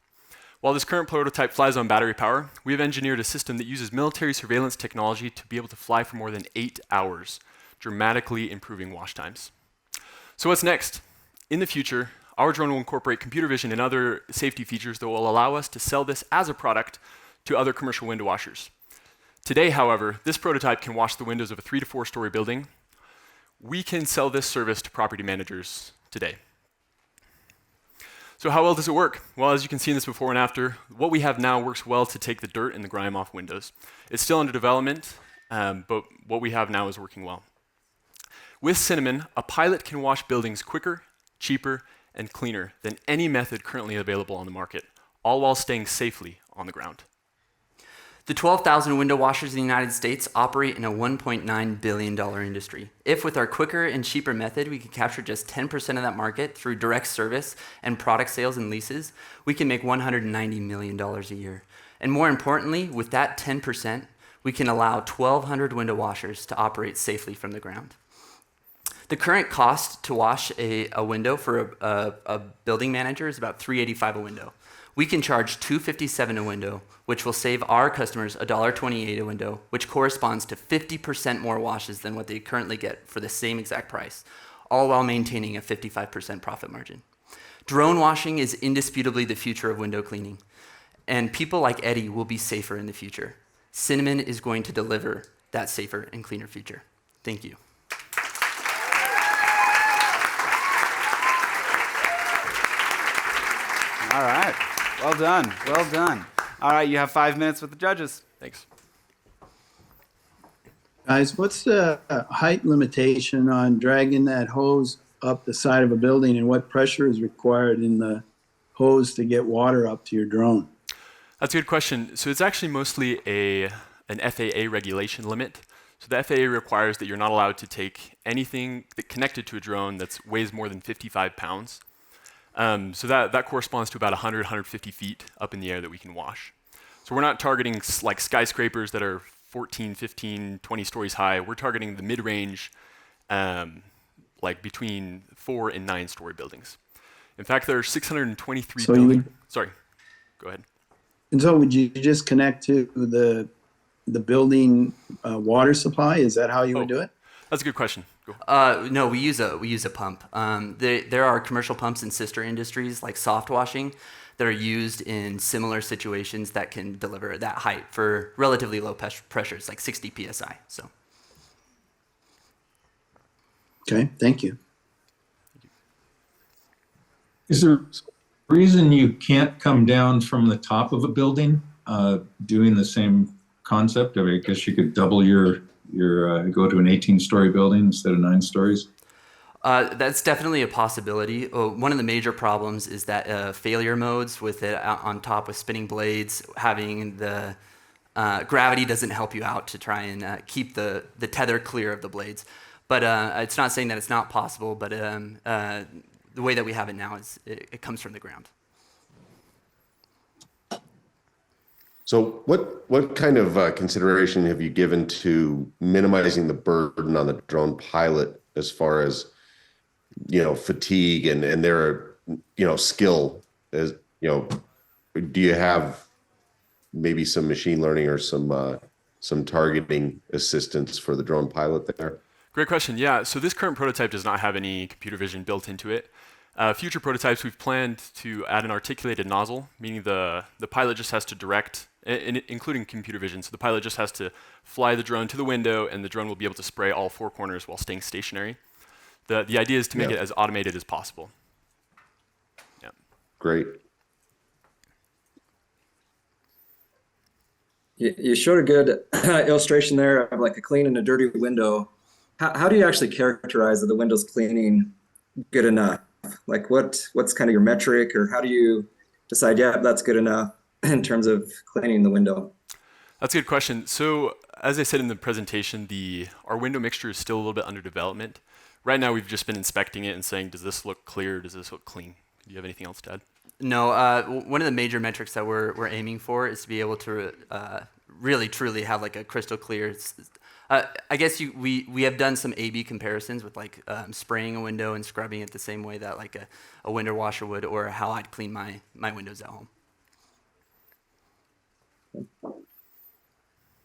While this current prototype flies on battery power, we have engineered a system that uses military surveillance technology to be able to fly for more than 8 hours, dramatically improving wash times. So what's next? In the future, our drone will incorporate computer vision and other safety features that will allow us to sell this as a product to other commercial window washers. Today, however, this prototype can wash the windows of a 3 to 4 story building. We can sell this service to property managers today. So how well does it work? Well, as you can see in this before and after, what we have now works well to take the dirt and the grime off windows. It's still under development, but what we have now is working well. With Cinnamon, a pilot can wash buildings quicker, cheaper, and cleaner than any method currently available on the market, all while staying safely on the ground. The 12,000 window washers in the United States operate in a $1.9 billion industry. If with our quicker and cheaper method, we could capture just 10% of that market through direct service and product sales and leases, we can make $190 million a year. And more importantly, with that 10%, we can allow 1,200 window washers to operate safely from the ground. The current cost to wash a window for a building manager is about $385 a window. We can charge $257 a window, which will save our customers $1.28 a window, which corresponds to 50% more washes than what they currently get for the same exact price, all while maintaining a 55% profit margin. Drone washing is indisputably the future of window cleaning, and people like Eddie will be safer in the future. Cinnamon is going to deliver that safer and cleaner future. Thank you. All right. Well done. Well done. All right, you have 5 minutes with the judges. Thanks. Guys, what's the height limitation on dragging that hose up the side of a building, and what pressure is required in the hose to get water up to your drone? That's a good question. So it's actually mostly an FAA regulation limit. So the FAA requires that you're not allowed to take anything connected to a drone that weighs more than 55 pounds. So that corresponds to about 100, 150 feet up in the air that we can wash. So we're not targeting like skyscrapers that are 14, 15, 20 stories high. We're targeting the mid-range, like between 4 and 9 story buildings. In fact, there are 623 buildings. Sorry, go ahead. And so would you just connect to the building water supply? Is that how you would do it? That's a good question. No, we use a pump. There are commercial pumps in sister industries like soft washing that are used in similar situations that can deliver that height for relatively low pressures, like 60 psi. So. Okay, thank you. Is there a reason you can't come down from the top of a building doing the same concept? I mean, I guess you could double your go to an 18-story building instead of 9 stories? That's definitely a possibility. One of the major problems is that failure modes with it on top with spinning blades, having the gravity doesn't help you out to try and keep the tether clear of the blades. But it's not saying that it's not possible, but the way that we have it now is it comes from the ground. So what kind of consideration have you given to minimizing the burden on the drone pilot as far as, fatigue and their, skill? As do you have maybe some machine learning or some targeting assistance for the drone pilot there? Great question. Yeah, so this current prototype does not have any computer vision built into it. Future prototypes, we've planned to add an articulated nozzle, meaning the pilot just has to direct, including computer vision. So the pilot just has to fly the drone to the window, and the drone will be able to spray all 4 corners while staying stationary. The idea is to make it as automated as possible. Yeah. Great. You showed a good illustration there of like a clean and a dirty window. How do you actually characterize that the window's cleaning good enough? Like what's kind of your metric, or how do you decide, yeah, that's good enough in terms of cleaning the window? That's a good question. So as I said in the presentation, our window mixture is still a little bit under development. Right now, we've just been inspecting it and saying, does this look clear? Does this look clean? Do you have anything else to add? No, one of the major metrics that we're aiming for is to be able to really truly have like a crystal clear. I guess we have done some A/B comparisons with like spraying a window and scrubbing it the same way that like a window washer would, or how I'd clean my windows at home.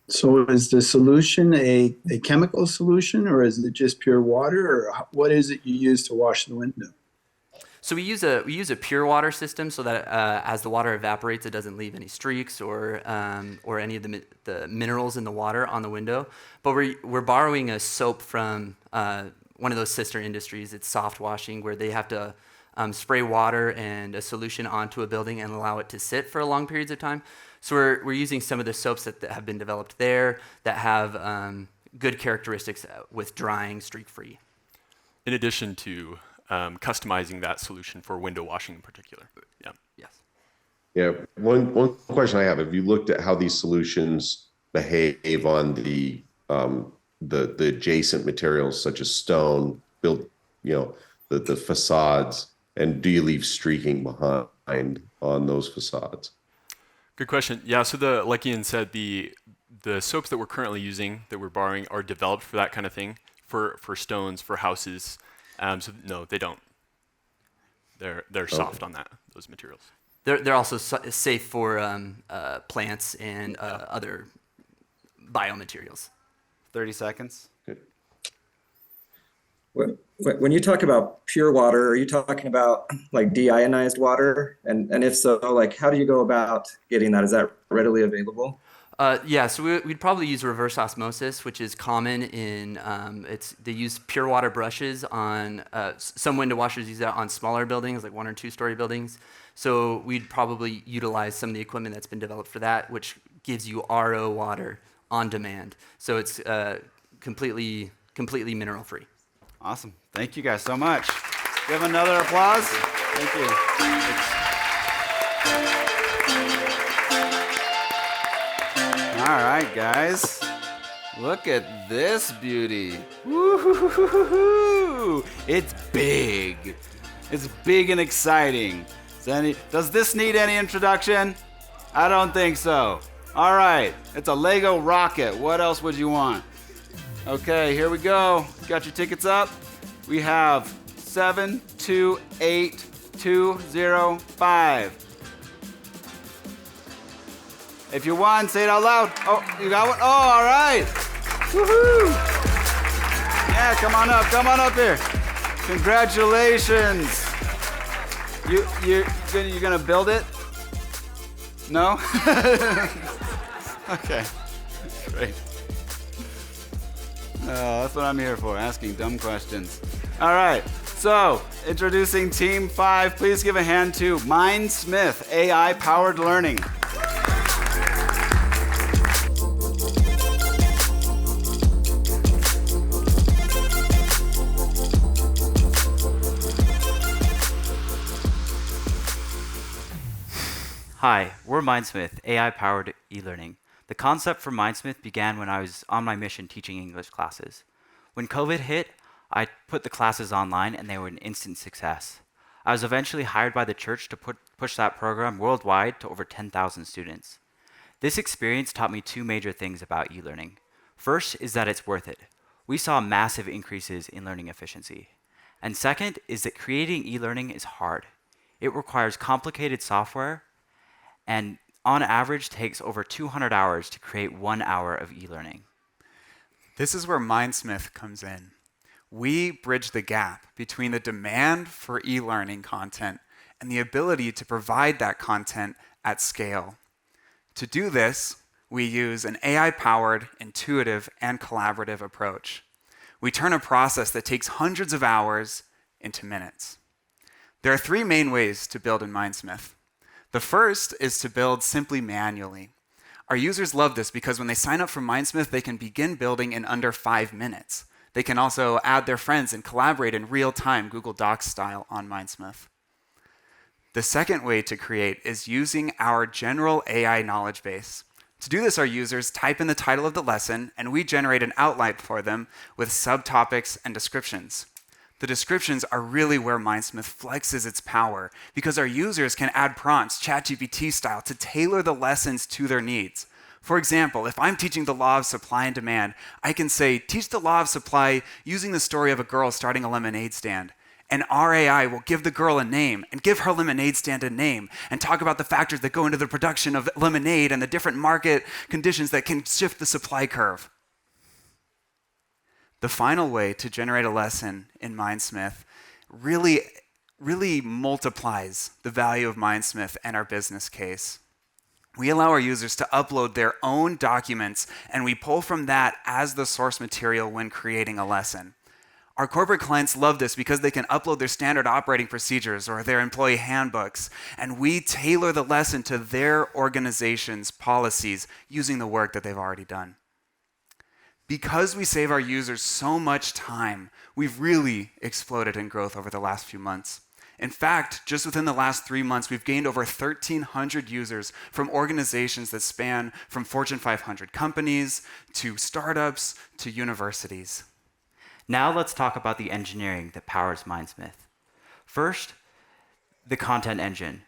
So is the solution a chemical solution, or is it just pure water, or what is it you use to wash the window? So we use a pure water system so that as the water evaporates, it doesn't leave any streaks or any of the minerals in the water on the window. But we're borrowing a soap from one of those sister industries. It's soft washing, where they have to spray water and a solution onto a building and allow it to sit for long periods of time. So we're using some of the soaps that have been developed there that have good characteristics with drying streak-free. In addition to customizing that solution for window washing in particular. Yeah. Yes. Yeah. One question I have you looked at how these solutions behave on the adjacent materials such as stone, the facades, and do you leave streaking behind on those facades? Good question. Yeah, so like Ian said, the soaps that we're currently using, that we're borrowing, are developed for that kind of thing, for stones, for houses. So no, they don't. They're soft on those materials. They're also safe for plants and other biomaterials. 30 seconds. Good. When you talk about pure water, are you talking about like deionized water? And if so, like how do you go about getting that? Is that readily available? Yeah, so we'd probably use reverse osmosis, which is common in, they use pure water brushes on, some window washers use that on smaller buildings, like 1 or 2 story buildings. So we'd probably utilize some of the equipment that's been developed for that, which gives you RO water on demand. So it's completely mineral free. Awesome. Thank you guys so much. Give another applause. Thank you. All right, guys. Look at this beauty. Woo-hoo-hoo-hoo-hoo. It's big. It's big and exciting. Does this need any introduction? I don't think so. All right. It's a Lego rocket. What else would you want? Okay, here we go. Got your tickets up? We have 728205. If you won, say it out loud. Oh, you got one? Oh, all right. Woohoo! Yeah, come on up here. Congratulations. You're gonna build it? No? Okay, great. That's what I'm here for, asking dumb questions. All right, so introducing Team 5. Please give a hand to Mindsmith AI-powered learning. Hi, we're Mindsmith, AI-powered e-learning. The concept for Mindsmith began when I was on my mission teaching English classes. When COVID hit, I put the classes online and they were an instant success. I was eventually hired by the church to push that program worldwide to over 10,000 students. This experience taught me 2 major things about e-learning. First is that it's worth it. We saw massive increases in learning efficiency. And second is that creating e-learning is hard. It requires complicated software and on average takes over 200 hours to create 1 hour of e-learning. This is where Mindsmith comes in. We bridge the gap between the demand for e-learning content and the ability to provide that content at scale. To do this, we use an AI-powered, intuitive, and collaborative approach. We turn a process that takes hundreds of hours into minutes. There are 3 main ways to build in Mindsmith. The first is to build simply manually. Our users love this because when they sign up for Mindsmith, they can begin building in under 5 minutes. They can also add their friends and collaborate in real time, Google Docs style, on Mindsmith. The second way to create is using our general AI knowledge base. To do this, our users type in the title of the lesson, and we generate an outline for them with subtopics and descriptions. The descriptions are really where Mindsmith flexes its power because our users can add prompts, ChatGPT style, to tailor the lessons to their needs. For example, if I'm teaching the law of supply and demand, I can say, teach the law of supply using the story of a girl starting a lemonade stand. And RAI will give the girl a name and give her lemonade stand a name and talk about the factors that go into the production of lemonade and the different market conditions that can shift the supply curve. The final way to generate a lesson in Mindsmith really multiplies the value of Mindsmith and our business case. We allow our users to upload their own documents, and we pull from that as the source material when creating a lesson. Our corporate clients love this because they can upload their standard operating procedures or their employee handbooks, and we tailor the lesson to their organization's policies using the work that they've already done. Because we save our users so much time, we've really exploded in growth over the last few months. In fact, just within the last 3 months, we've gained over 1,300 users from organizations that span from Fortune 500 companies to startups to universities. Now let's talk about the engineering that powers Mindsmith. First, the content engine.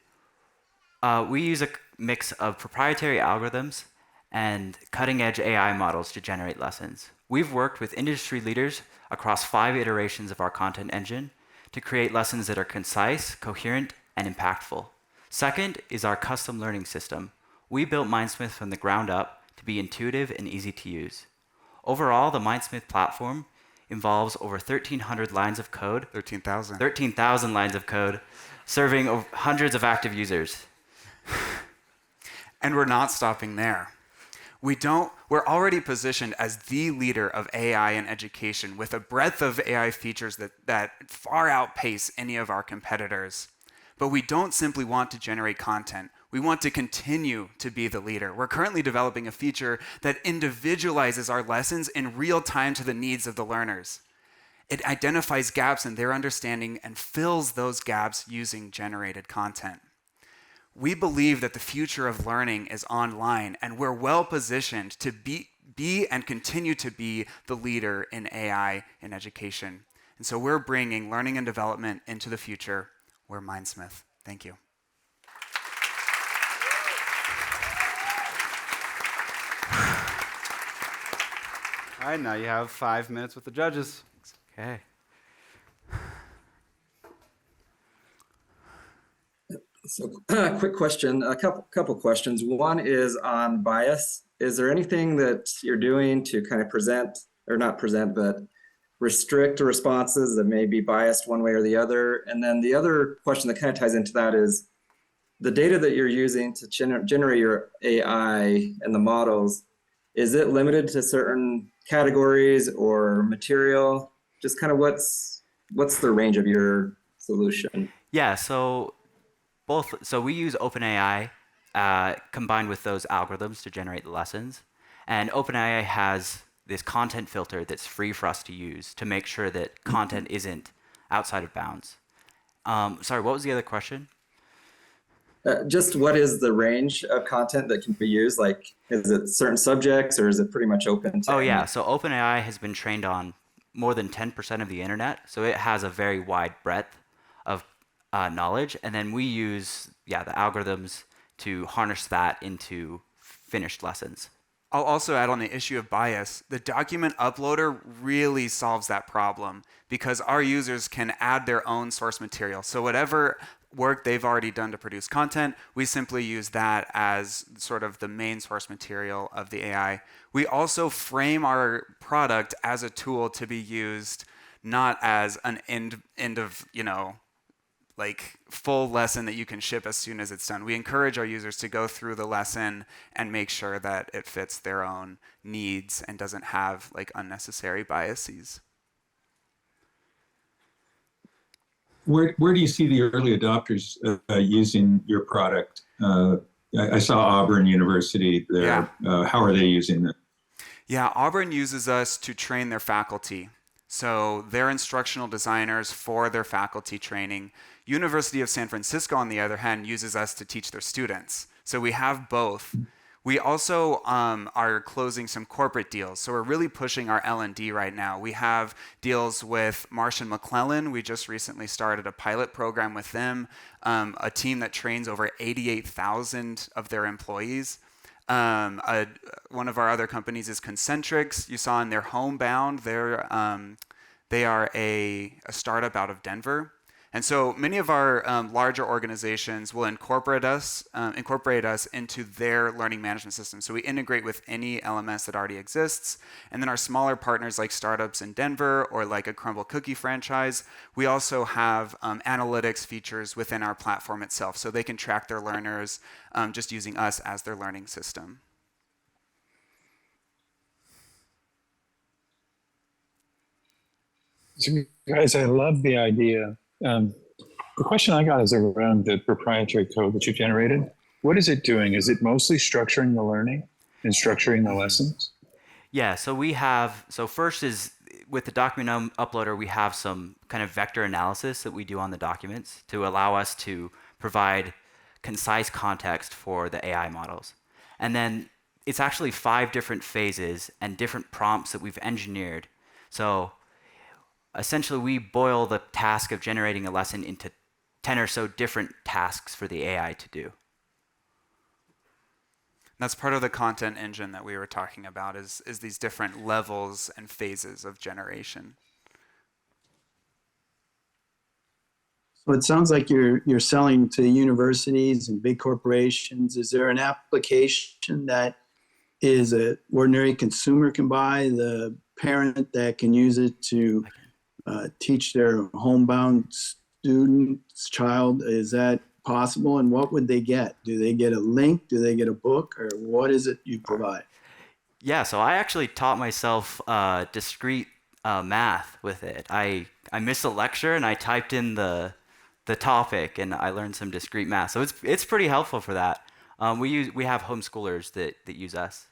We use a mix of proprietary algorithms and cutting-edge AI models to generate lessons. We've worked with industry leaders across 5 iterations of our content engine to create lessons that are concise, coherent, and impactful. Second is our custom learning system. We built Mindsmith from the ground up to be intuitive and easy to use. Overall, the Mindsmith platform involves over 1,300 lines of code. 13,000. 13,000 lines of code, serving hundreds of active users. And we're not stopping there. We're already positioned as the leader of AI in education with a breadth of AI features that far outpace any of our competitors. But we don't simply want to generate content. We want to continue to be the leader. We're currently developing a feature that individualizes our lessons in real time to the needs of the learners. It identifies gaps in their understanding and fills those gaps using generated content. We believe that the future of learning is online, and we're well positioned to be and continue to be the leader in AI in education. And so we're bringing learning and development into the future. We're Mindsmith. Thank you. All right, now you have 5 minutes with the judges. Okay. So, quick question, a couple questions. One is on bias. Is there anything that you're doing to kind of present, or not present, but restrict responses that may be biased one way or the other? And then the other question that kind of ties into that is the data that you're using to generate your AI and the models, is it limited to certain categories or material? Just kind of what's the range of your solution? Yeah, so we use OpenAI combined with those algorithms to generate the lessons. And OpenAI has this content filter that's free for us to use to make sure that content isn't outside of bounds. Sorry, what was the other question? Just what is the range of content that can be used? Like, is it certain subjects or is it pretty much open to? Oh yeah, so OpenAI has been trained on more than 10% of the internet, so it has a very wide breadth of knowledge, and then we use the algorithms to harness that into finished lessons. I'll also add on the issue of bias. The document uploader really solves that problem because our users can add their own source material. So whatever work they've already done to produce content, we simply use that as sort of the main source material of the AI. We also frame our product as a tool to be used not as an end of, like full lesson that you can ship as soon as it's done. We encourage our users to go through the lesson and make sure that it fits their own needs and doesn't have like unnecessary biases. Where do you see the early adopters using your product? I saw Auburn University there. Yeah. How are they using it? Yeah, Auburn uses us to train their faculty. So they're instructional designers for their faculty training. University of San Francisco, on the other hand, uses us to teach their students. So we have both. We also are closing some corporate deals. So we're really pushing our L&D right now. We have deals with Marsh & McLellan. We just recently started a pilot program with them, a team that trains over 88,000 of their employees. One of our other companies is Concentrix. You saw in their Homebound, they are a startup out of Denver. And so many of our larger organizations will incorporate us into their learning management system. So we integrate with any LMS that already exists. And then our smaller partners like startups in Denver or like a Crumble Cookie franchise, we also have analytics features within our platform itself. So they can track their learners just using us as their learning system. So guys, I love the idea. The question I got is around the proprietary code that you generated. What is it doing? Is it mostly structuring the learning and structuring the lessons? Yeah, so first is with the document uploader, we have some kind of vector analysis that we do on the documents to allow us to provide concise context for the AI models. And then it's actually 5 different phases and different prompts that we've engineered. So essentially, we boil the task of generating a lesson into 10 or so different tasks for the AI to do. That's part of the content engine that we were talking about is these different levels and phases of generation. So it sounds like you're selling to universities and big corporations. Is there an application that is an ordinary consumer can buy, the parent that can use it to teach their homebound student's child? Is that possible? And what would they get? Do they get a link? Do they get a book? Or what is it you provide? Yeah, so I actually taught myself discrete math with it. I missed a lecture and I typed in the topic and I learned some discrete math. So it's pretty helpful for that. We have homeschoolers that use us.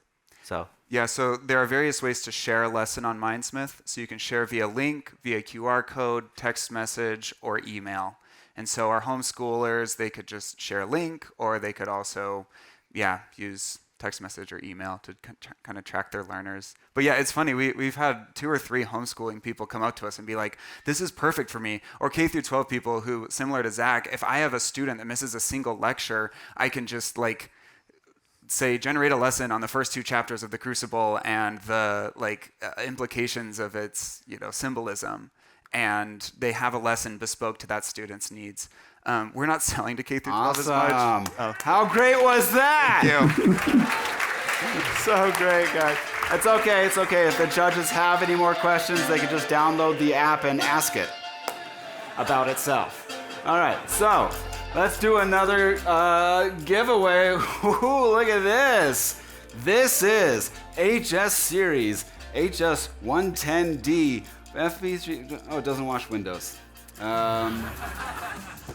So yeah, so there are various ways to share a lesson on Mindsmith. So you can share via link, via QR code, text message, or email. And so our homeschoolers, they could just share a link, or they could also, use text message or email to kind of track their learners. But yeah, it's funny. We've had 2 or 3 homeschooling people come up to us and be like, this is perfect for me. Or K through 12 people who, similar to Zach, if I have a student that misses a single lecture, I can just say generate a lesson on the first 2 chapters of the Crucible and the implications of its symbolism, and they have a lesson bespoke to that student's needs. We're not selling to K through 12 as much. Oh. How great was that? Thank you. So great, guys. It's okay. It's okay. If the judges have any more questions, they can just download the app and ask it about itself. All right. So let's do another giveaway. Ooh, look at this. This is HS Series, HS 110D, FB3. Oh, it doesn't watch Windows.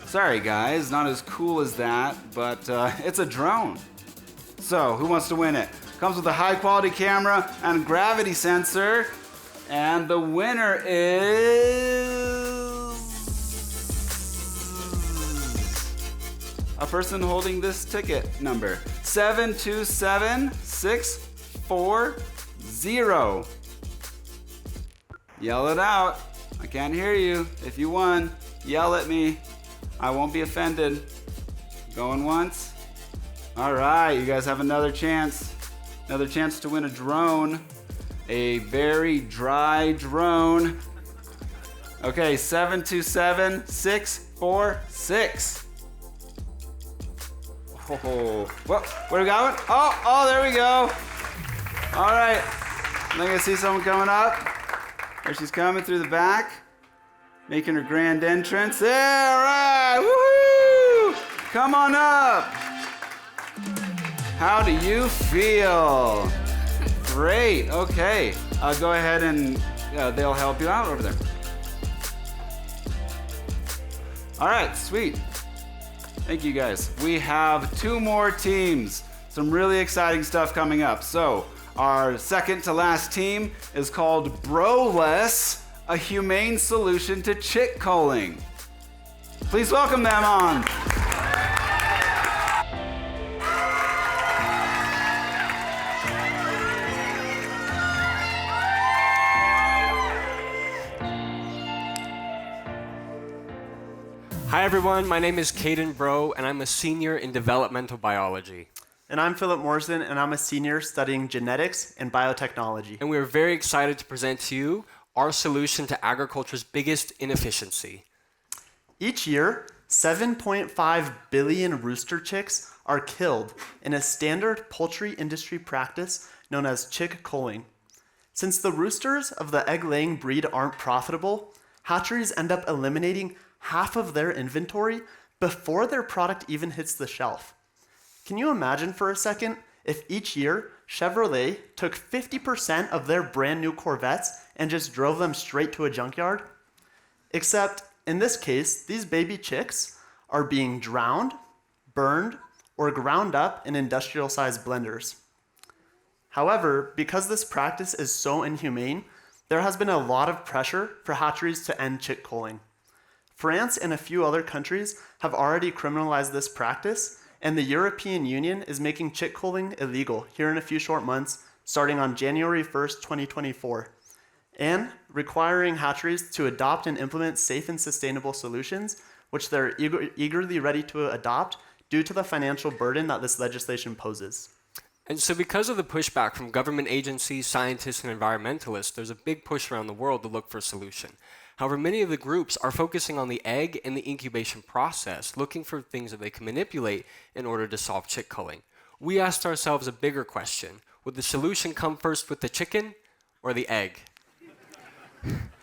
Sorry, guys, not as cool as that, but it's a drone. So, who wants to win it? Comes with a high-quality camera and gravity sensor, and the winner is a person holding this ticket number, 727640. Yell it out. I can't hear you. If you won, yell at me. I won't be offended. Going once? All right, you guys have another chance. Another chance to win a drone. A very dry drone. Okay, 727646. Oh, what do we got? Oh, there we go. All right, I think I see someone coming up. There she's coming through the back, making her grand entrance. There, all right, woohoo! Come on up. How do you feel? Great, okay. Go ahead and they'll help you out over there. All right, sweet. Thank you guys. We have 2 more teams. Some really exciting stuff coming up. So, our second to last team is called Broless, a humane solution to chick culling. Please welcome them on. Hi everyone, my name is Caden Bro, and I'm a senior in developmental biology. And I'm Philip Morrison, and I'm a senior studying genetics and biotechnology. And we are very excited to present to you our solution to agriculture's biggest inefficiency. Each year, 7.5 billion rooster chicks are killed in a standard poultry industry practice known as chick culling. Since the roosters of the egg-laying breed aren't profitable, hatcheries end up eliminating half of their inventory before their product even hits the shelf. Can you imagine for a second if each year Chevrolet took 50% of their brand new Corvettes and just drove them straight to a junkyard? Except in this case, these baby chicks are being drowned, burned, or ground up in industrial-sized blenders. However, because this practice is so inhumane, there has been a lot of pressure for hatcheries to end chick culling. France and a few other countries have already criminalized this practice, and the European Union is making chick culling illegal here in a few short months, starting on January 1st, 2024, and requiring hatcheries to adopt and implement safe and sustainable solutions, which they're eagerly ready to adopt due to the financial burden that this legislation poses. And so because of the pushback from government agencies, scientists, and environmentalists, there's a big push around the world to look for a solution. However, many of the groups are focusing on the egg and the incubation process, looking for things that they can manipulate in order to solve chick culling. We asked ourselves a bigger question. Would the solution come first with the chicken or the egg?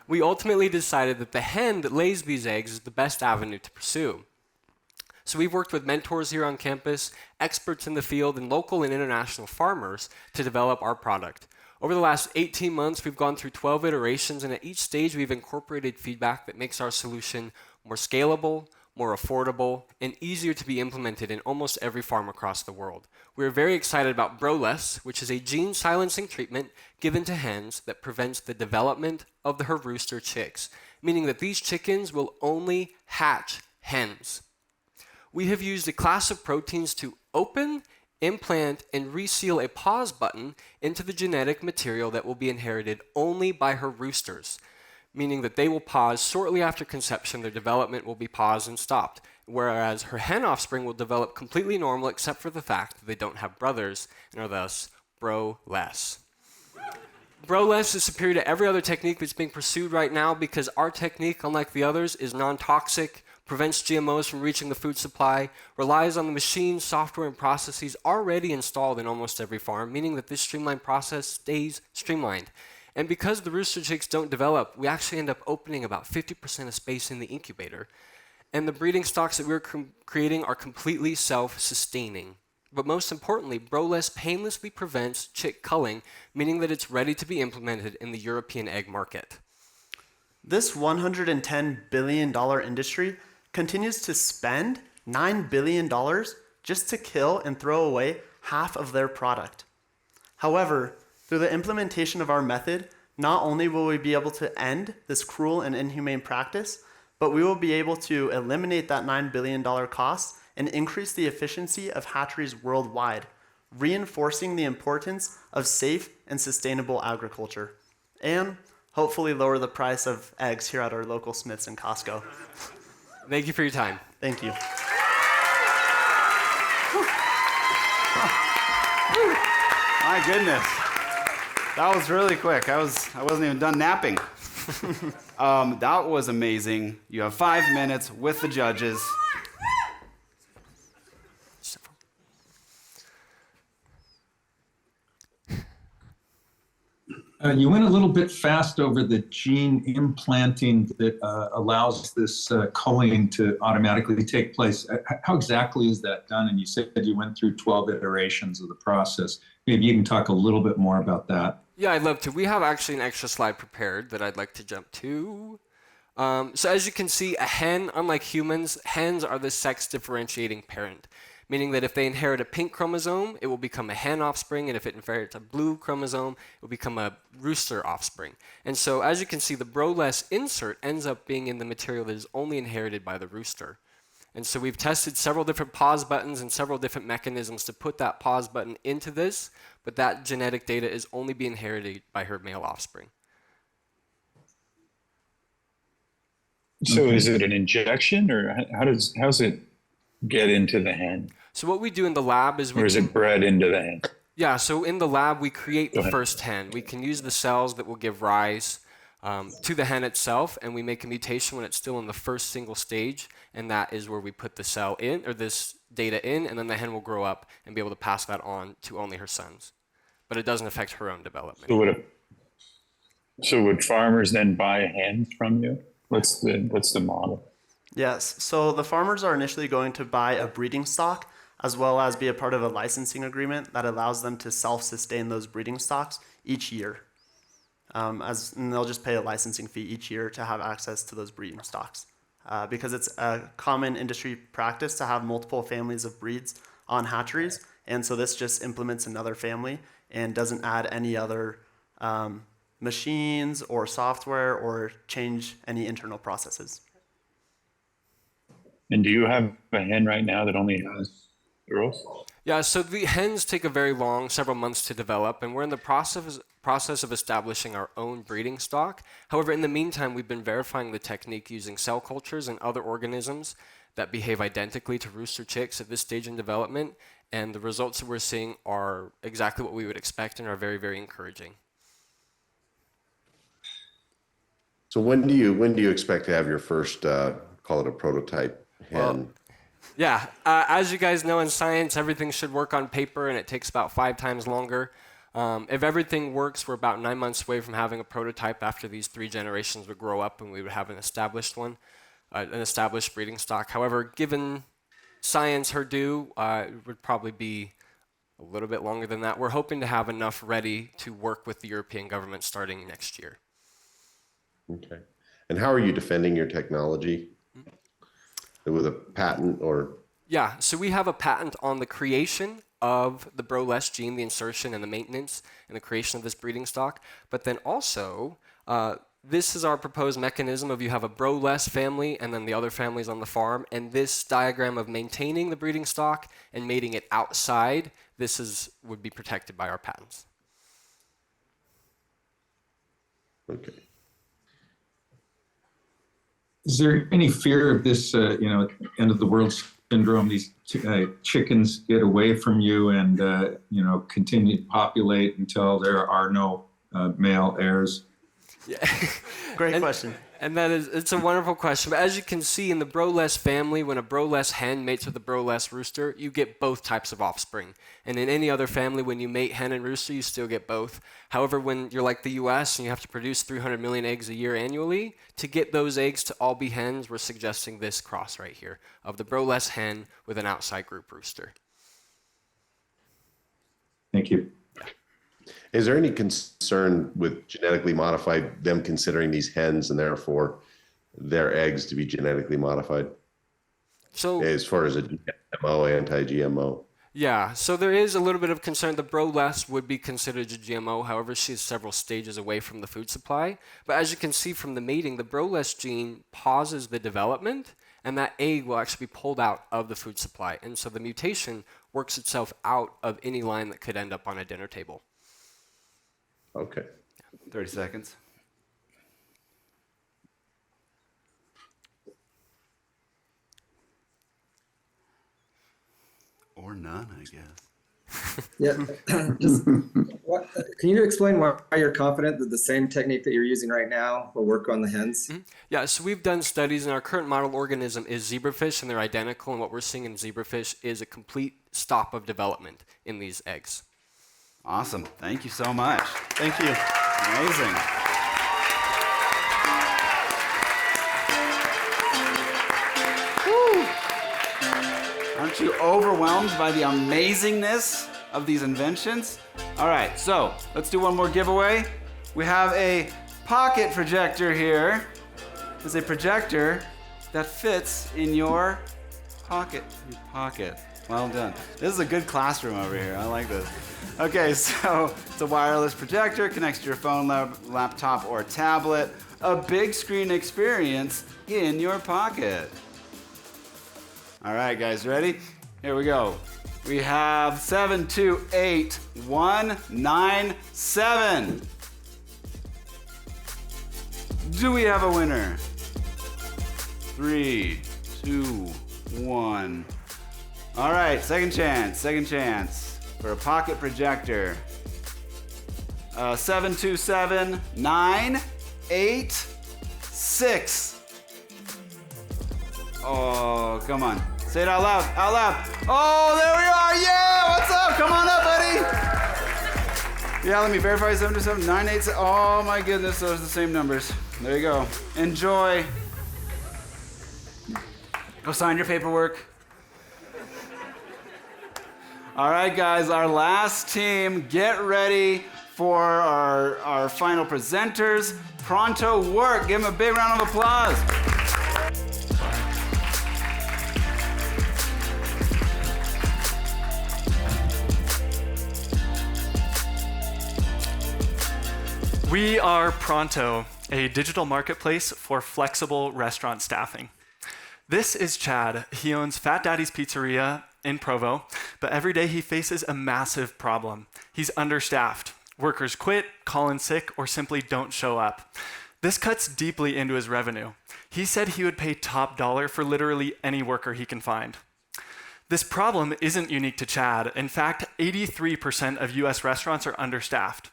We ultimately decided that the hen that lays these eggs is the best avenue to pursue. So we've worked with mentors here on campus, experts in the field, and local and international farmers to develop our product. Over the last 18 months, we've gone through 12 iterations, and at each stage, we've incorporated feedback that makes our solution more scalable, more affordable, and easier to be implemented in almost every farm across the world. We're very excited about Broless, which is a gene silencing treatment given to hens that prevents the development of her rooster chicks, meaning that these chickens will only hatch hens. We have used a class of proteins to open, implant, and reseal a pause button into the genetic material that will be inherited only by her roosters, meaning that they will pause shortly after conception. Their development will be paused and stopped, whereas her hen offspring will develop completely normal except for the fact that they don't have brothers and are thus bro-less. Bro-less is superior to every other technique that's being pursued right now because our technique, unlike the others, is non-toxic, prevents GMOs from reaching the food supply, relies on the machines, software, and processes already installed in almost every farm, meaning that this streamlined process stays streamlined. And because the rooster chicks don't develop, we actually end up opening about 50% of space in the incubator. And the breeding stocks that we're creating are completely self-sustaining. But most importantly, Broless painlessly prevents chick culling, meaning that it's ready to be implemented in the European egg market. This $110 billion industry continues to spend $9 billion just to kill and throw away half of their product. However, through the implementation of our method, not only will we be able to end this cruel and inhumane practice, but we will be able to eliminate that $9 billion cost and increase the efficiency of hatcheries worldwide, reinforcing the importance of safe and sustainable agriculture, and hopefully lower the price of eggs here at our local Smiths and Costco. Thank you for your time. Thank you. My goodness. That was really quick. I wasn't even done napping. That was amazing. You have 5 minutes with the judges. You went a little bit fast over the gene implanting that allows this culling to automatically take place. How exactly is that done? And you said you went through 12 iterations of the process. Maybe you can talk a little bit more about that. Yeah, I'd love to. We have actually an extra slide prepared that I'd like to jump to. So as you can see, a hen, unlike humans, hens are the sex differentiating parent, meaning that if they inherit a pink chromosome, it will become a hen offspring, and if it inherits a blue chromosome, it will become a rooster offspring. And so as you can see, the Broless insert ends up being in the material that is only inherited by the rooster. And so we've tested several different pause buttons and several different mechanisms to put that pause button into this, but that genetic data is only being inherited by her male offspring. So is it an injection, or how's it get into the hen? So what we do in the lab is or is it bred into the hen? Yeah, so in the lab, we create the first hen. We can use the cells that will give rise to the hen itself, and we make a mutation when it's still in the first single stage, and that is where we put the cell in, or this data in, and then the hen will grow up and be able to pass that on to only her sons. But it doesn't affect her own development. So would farmers then buy hens from you? What's the model? Yes. So the farmers are initially going to buy a breeding stock, as well as be a part of a licensing agreement that allows them to self-sustain those breeding stocks each year. And they'll just pay a licensing fee each year to have access to those breeding stocks. Because it's a common industry practice to have multiple families of breeds on hatcheries. And so this just implements another family and doesn't add any other machines or software or change any internal processes. And do you have a hen right now that only has girls? Yeah, so the hens take a very long, several months to develop, and we're in the process of establishing our own breeding stock. However, in the meantime, we've been verifying the technique using cell cultures and other organisms that behave identically to rooster chicks at this stage in development, and the results that we're seeing are exactly what we would expect and are very, very encouraging. So when do you expect to have your first, call it a prototype hen? Well, yeah, as you guys know in science, everything should work on paper, and it takes about 5 times longer. If everything works, we're about 9 months away from having a prototype after these 3 generations would grow up, and we would have an established one, an established breeding stock. However, given science her due, it would probably be a little bit longer than that. We're hoping to have enough ready to work with the European government starting next year. Okay. And how are you defending your technology? With a patent or? Yeah, so we have a patent on the creation of the Bro-less gene, the insertion and the maintenance and the creation of this breeding stock. But then also, this is our proposed mechanism of you have a Bro-less family and then the other families on the farm. And this diagram of maintaining the breeding stock and mating it outside, would be protected by our patents. Okay. Is there any fear of this, end of the world syndrome? These chickens get away from you and, continue to populate until there are no male heirs? Yeah. Great question. And it's a wonderful question. But as you can see in the Bro-less family, when a Bro-less hen mates with a Bro-less rooster, you get both types of offspring. And in any other family, when you mate hen and rooster, you still get both. However, when you're like the US and you have to produce 300 million eggs a year annually, to get those eggs to all be hens, we're suggesting this cross right here of the Bro-less hen with an outside group rooster. Thank you. Is there any concern with genetically modified, them considering these hens and therefore their eggs to be genetically modified? So, as far as a GMO, anti-GMO? Yeah, so there is a little bit of concern. The Bro-less would be considered a GMO. However, she's several stages away from the food supply. But as you can see from the mating, the Bro-less gene pauses the development, and that egg will actually be pulled out of the food supply. And so the mutation works itself out of any line that could end up on a dinner table. Okay. 30 seconds. Or none, I guess. Yeah. Can you explain why you're confident that the same technique that you're using right now will work on the hens? Mm-hmm. Yeah, so we've done studies, and our current model organism is zebrafish, and they're identical. And what we're seeing in zebrafish is a complete stop of development in these eggs. Awesome. Thank you so much. Thank you. Amazing. Woo. Aren't you overwhelmed by the amazingness of these inventions? All right, so let's do one more giveaway. We have a pocket projector here. It's a projector that fits in your pocket. Well done. This is a good classroom over here. I like this. Okay, so it's a wireless projector, connects to your phone, laptop, or tablet. A big screen experience in your pocket. All right, guys, ready? Here we go. We have 728197. Do we have a winner? 3, 2, 1. All right, second chance for a pocket projector. 727-986. Oh, come on. Say it out loud, Oh, there we are, yeah, what's up? Come on up, buddy. Yeah, let me verify 727-986. Oh my goodness, those are the same numbers. There you go. Enjoy. Go sign your paperwork. All right, guys, our last team, get ready for our final presenters, Pronto Work. Give them a big round of applause. We are Pronto, a digital marketplace for flexible restaurant staffing. This is Chad. He owns Fat Daddy's Pizzeria in Provo, but every day he faces a massive problem. He's understaffed. Workers quit, call in sick, or simply don't show up. This cuts deeply into his revenue. He said he would pay top dollar for literally any worker he can find. This problem isn't unique to Chad. In fact, 83% of US restaurants are understaffed.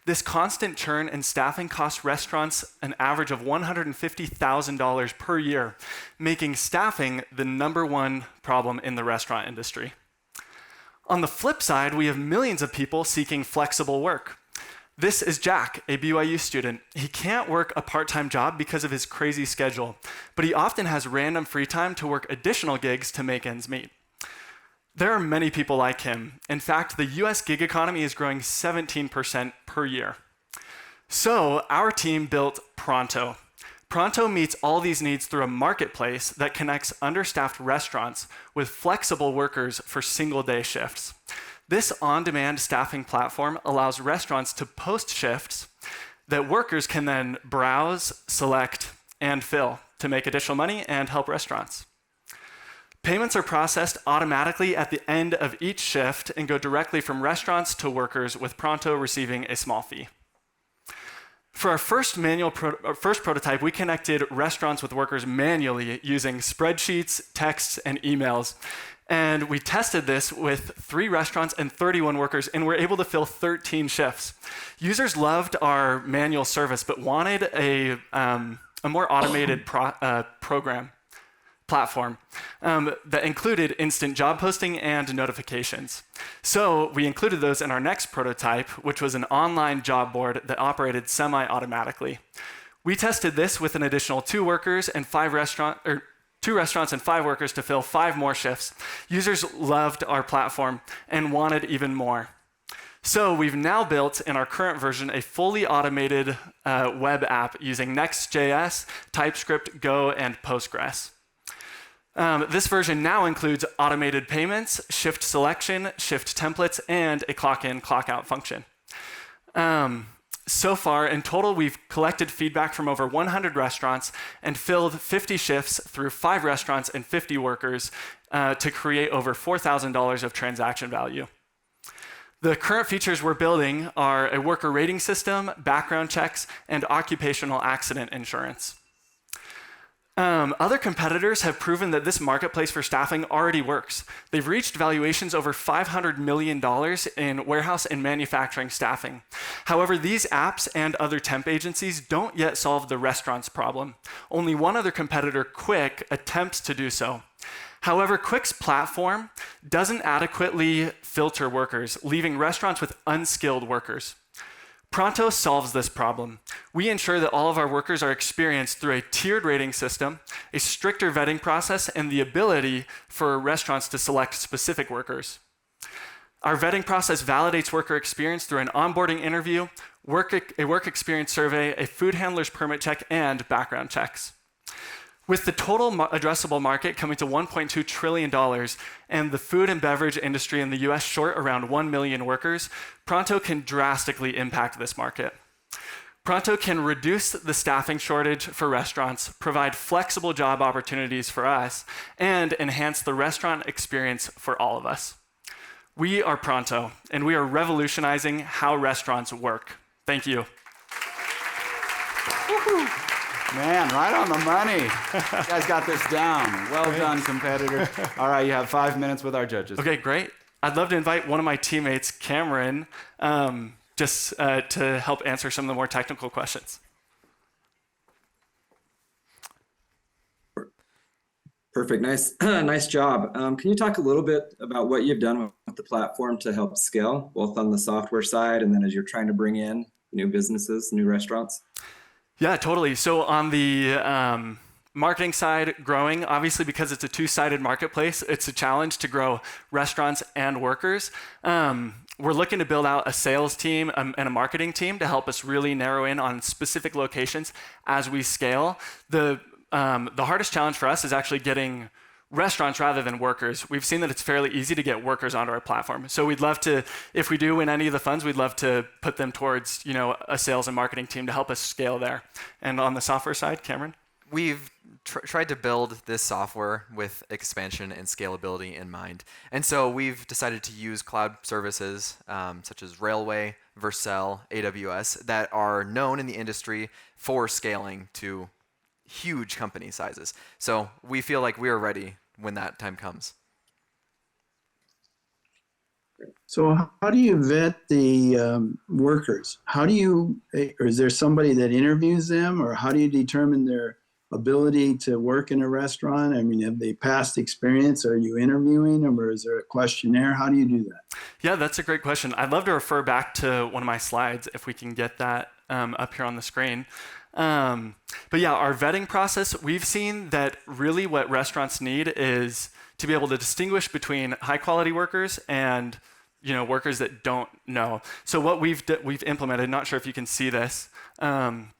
This constant churn in staffing costs restaurants an average of $150,000 per year, making staffing the #1 problem in the restaurant industry. On the flip side, we have millions of people seeking flexible work. This is Jack, a BYU student. He can't work a part-time job because of his crazy schedule, but he often has random free time to work additional gigs to make ends meet. There are many people like him. In fact, the US gig economy is growing 17% per year. So our team built Pronto. Pronto meets all these needs through a marketplace that connects understaffed restaurants with flexible workers for single-day shifts. This on-demand staffing platform allows restaurants to post shifts that workers can then browse, select, and fill to make additional money and help restaurants. Payments are processed automatically at the end of each shift and go directly from restaurants to workers, with Pronto receiving a small fee. For our first prototype, we connected restaurants with workers manually using spreadsheets, texts, and emails. And we tested this with 3 restaurants and 31 workers, and were able to fill 13 shifts. Users loved our manual service, but wanted a more automated platform that included instant job posting and notifications. So we included those in our next prototype, which was an online job board that operated semi-automatically. We tested this with an additional 2 restaurants and 5 workers to fill 5 more shifts. Users loved our platform and wanted even more. So we've now built, in our current version, a fully automated web app using Next.js, TypeScript, Go, and Postgres. This version now includes automated payments, shift selection, shift templates, and a clock-in, clock-out function. So far, in total, we've collected feedback from over 100 restaurants and filled 50 shifts through 5 restaurants and 50 workers to create over $4,000 of transaction value. The current features we're building are a worker rating system, background checks, and occupational accident insurance. Other competitors have proven that this marketplace for staffing already works. They've reached valuations over $500 million in warehouse and manufacturing staffing. However, these apps and other temp agencies don't yet solve the restaurant's problem. Only one other competitor, Quick, attempts to do so. However, Quick's platform doesn't adequately filter workers, leaving restaurants with unskilled workers. Pronto solves this problem. We ensure that all of our workers are experienced through a tiered rating system, a stricter vetting process, and the ability for restaurants to select specific workers. Our vetting process validates worker experience through an onboarding interview, a work experience survey, a food handler's permit check, and background checks. With the total addressable market coming to $1.2 trillion and the food and beverage industry in the US short around 1 million workers, Pronto can drastically impact this market. Pronto can reduce the staffing shortage for restaurants, provide flexible job opportunities for us, and enhance the restaurant experience for all of us. We are Pronto, and we are revolutionizing how restaurants work. Thank you. Man, right on the money. You guys got this down. Well done, competitor. All right, you have 5 minutes with our judges. Okay, great. I'd love to invite one of my teammates, Cameron, to help answer some of the more technical questions. Perfect. Nice, nice job. Can you talk a little bit about what you've done with the platform to help scale, both on the software side and then as you're trying to bring in new businesses, new restaurants? Yeah, totally. So on the marketing side, growing, obviously because it's a two-sided marketplace, it's a challenge to grow restaurants and workers. We're looking to build out a sales team and a marketing team to help us really narrow in on specific locations as we scale. The hardest challenge for us is actually getting restaurants rather than workers. We've seen that it's fairly easy to get workers onto our platform. So we'd love to, if we do win any of the funds, we'd love to put them towards, a sales and marketing team to help us scale there. And on the software side, Cameron? We've tried to build this software with expansion and scalability in mind. And so we've decided to use cloud services such as Railway, Vercel, AWS that are known in the industry for scaling to huge company sizes. So we feel like we are ready when that time comes. So how do you vet the workers? Or is there somebody that interviews them, or how do you determine their ability to work in a restaurant? I mean, have they past experience? Are you interviewing them, or is there a questionnaire? How do you do that? Yeah, that's a great question. I'd love to refer back to one of my slides if we can get that up here on the screen. But yeah, our vetting process, we've seen that really what restaurants need is to be able to distinguish between high quality workers and workers that don't know. So what we've implemented, not sure if you can see this,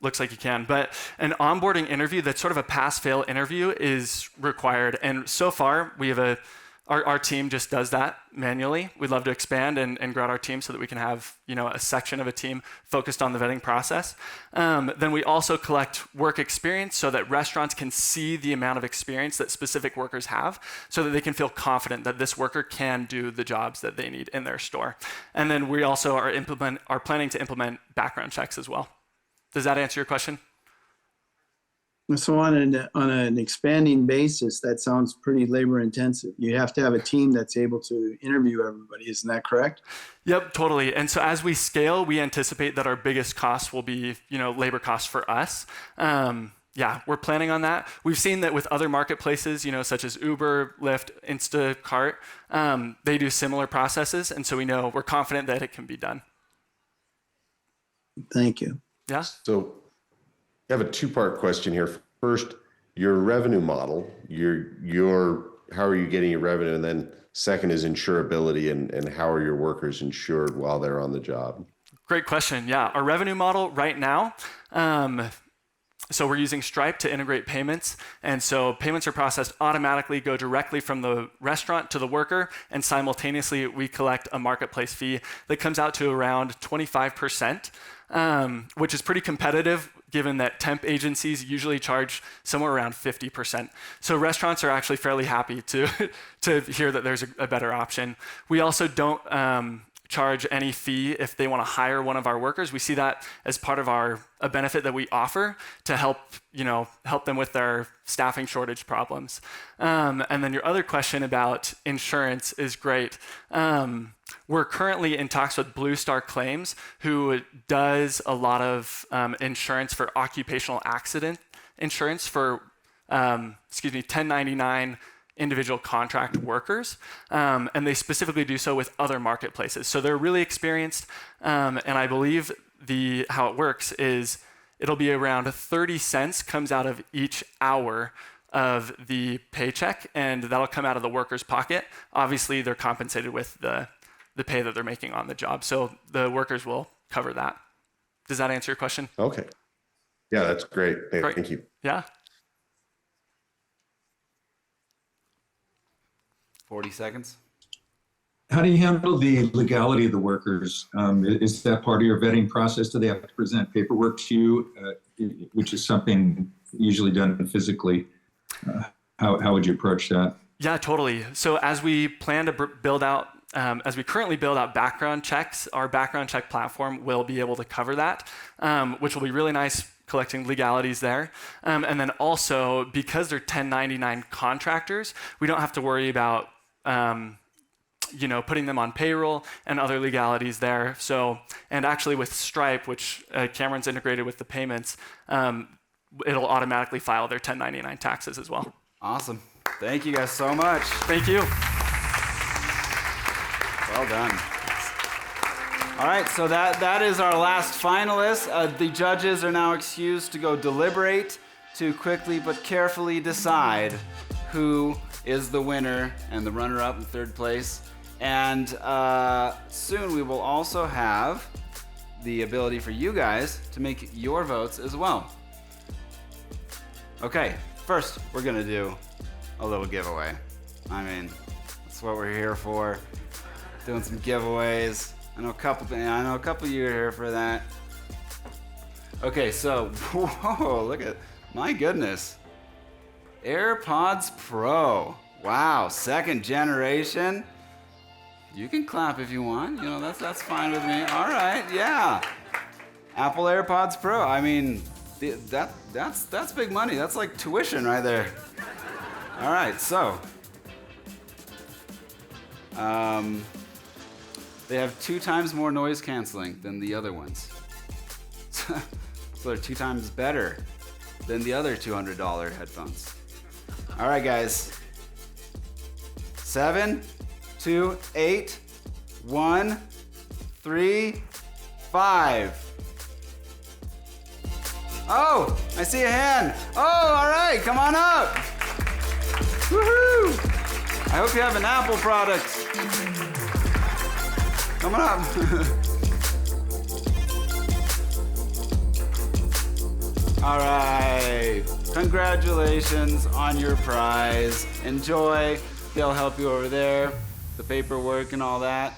looks like you can, but an onboarding interview that's sort of a pass-fail interview is required. And so far, we have our team just does that manually. We'd love to expand and grow out our team so that we can have a section of a team focused on the vetting process. Then we also collect work experience so that restaurants can see the amount of experience that specific workers have so that they can feel confident that this worker can do the jobs that they need in their store. And then we also are planning to implement background checks as well. Does that answer your question? So on an expanding basis, that sounds pretty labor intensive. You have to have a team that's able to interview everybody. Isn't that correct? Yep, totally. And so as we scale, we anticipate that our biggest cost will be, labor costs for us. Yeah, we're planning on that. We've seen that with other marketplaces, such as Uber, Lyft, Instacart, they do similar processes. And so we're confident that it can be done. Thank you. Yeah. So I have a two-part question here. First, your revenue model, how are you getting your revenue? And then second is insurability and how are your workers insured while they're on the job? Great question. Yeah, our revenue model right now, so we're using Stripe to integrate payments. And so payments are processed automatically, go directly from the restaurant to the worker, and simultaneously we collect a marketplace fee that comes out to around 25%, which is pretty competitive given that temp agencies usually charge somewhere around 50%. So restaurants are actually fairly happy to hear that there's a better option. We also don't charge any fee if they want to hire one of our workers. We see that as part of a benefit that we offer to help them with their staffing shortage problems. And then your other question about insurance is great. We're currently in talks with Blue Star Claims, who does a lot of insurance for occupational accident insurance for 1099 individual contract workers, and they specifically do so with other marketplaces. So they're really experienced, and I believe how it works is it'll be around 30 cents comes out of each hour of the paycheck, and that'll come out of the worker's pocket. Obviously, they're compensated with the pay that they're making on the job, so the workers will cover that. Does that answer your question? Okay. Yeah, that's great. Thank you. Yeah. 40 seconds. How do you handle the legality of the workers? Is that part of your vetting process? Do they have to present paperwork to you, which is something usually done physically? How would you approach that? Yeah, totally. So as we plan to build out, as we currently build out background checks, our background check platform will be able to cover that, which will be really nice collecting legalities there. And then also, because they're 1099 contractors, we don't have to worry about putting them on payroll and other legalities there. So, and actually with Stripe, which Cameron's integrated with the payments, it'll automatically file their 1099 taxes as well. Awesome. Thank you guys so much. Thank you. Well done. All right, so that is our last finalist. The judges are now excused to go deliberate to quickly but carefully decide who is the winner and the runner-up in third place. And soon we will also have the ability for you guys to make your votes as well. Okay, first we're gonna do a little giveaway. I mean, that's what we're here for. Doing some giveaways. I know a couple of you are here for that. Okay, so whoa, look at, my goodness. AirPods Pro. Wow, second generation. You can clap if you want. That's fine with me. All right, yeah. Apple AirPods Pro. I mean, that's big money. That's like tuition right there. All right, so they have 2 times more noise canceling than the other ones. So they're 2 times better than the other $200 headphones. All right, guys. 7, 2, 8, 1, 3, 5. Oh, I see a hand. Oh, all right, come on up. Woohoo! I hope you have an Apple product. Come on up. All right, congratulations on your prize. Enjoy. They'll help you over there, the paperwork and all that.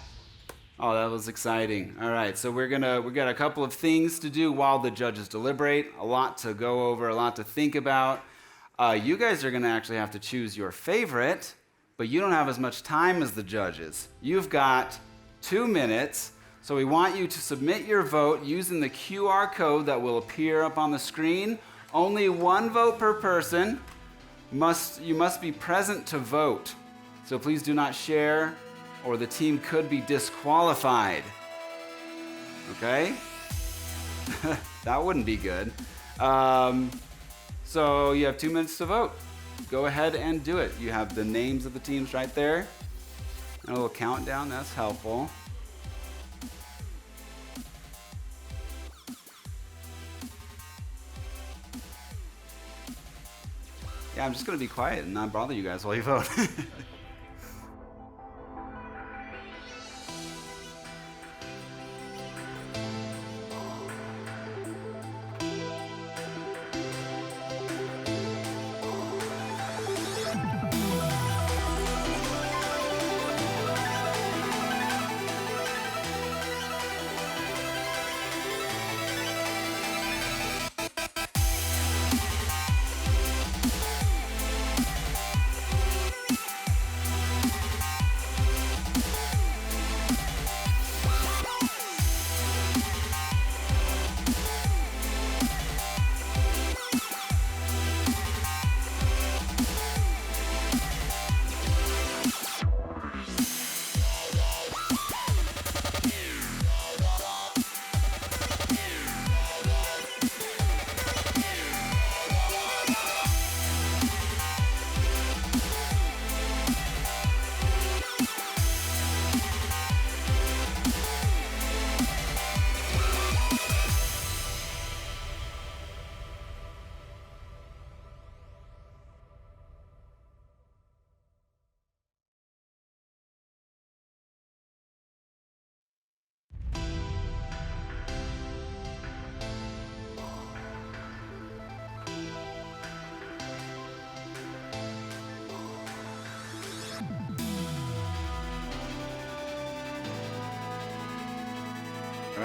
Oh, that was exciting. All right, so we got a couple of things to do while the judges deliberate, a lot to go over, a lot to think about. You guys are gonna actually have to choose your favorite, but you don't have as much time as the judges. You've got 2 minutes, so we want you to submit your vote using the QR code that will appear up on the screen. Only 1 vote per person. You must be present to vote. So please do not share, or the team could be disqualified. Okay? That wouldn't be good. So you have 2 minutes to vote. Go ahead and do it. You have the names of the teams right there. And a little countdown, that's helpful. Yeah, I'm just gonna be quiet and not bother you guys while you vote.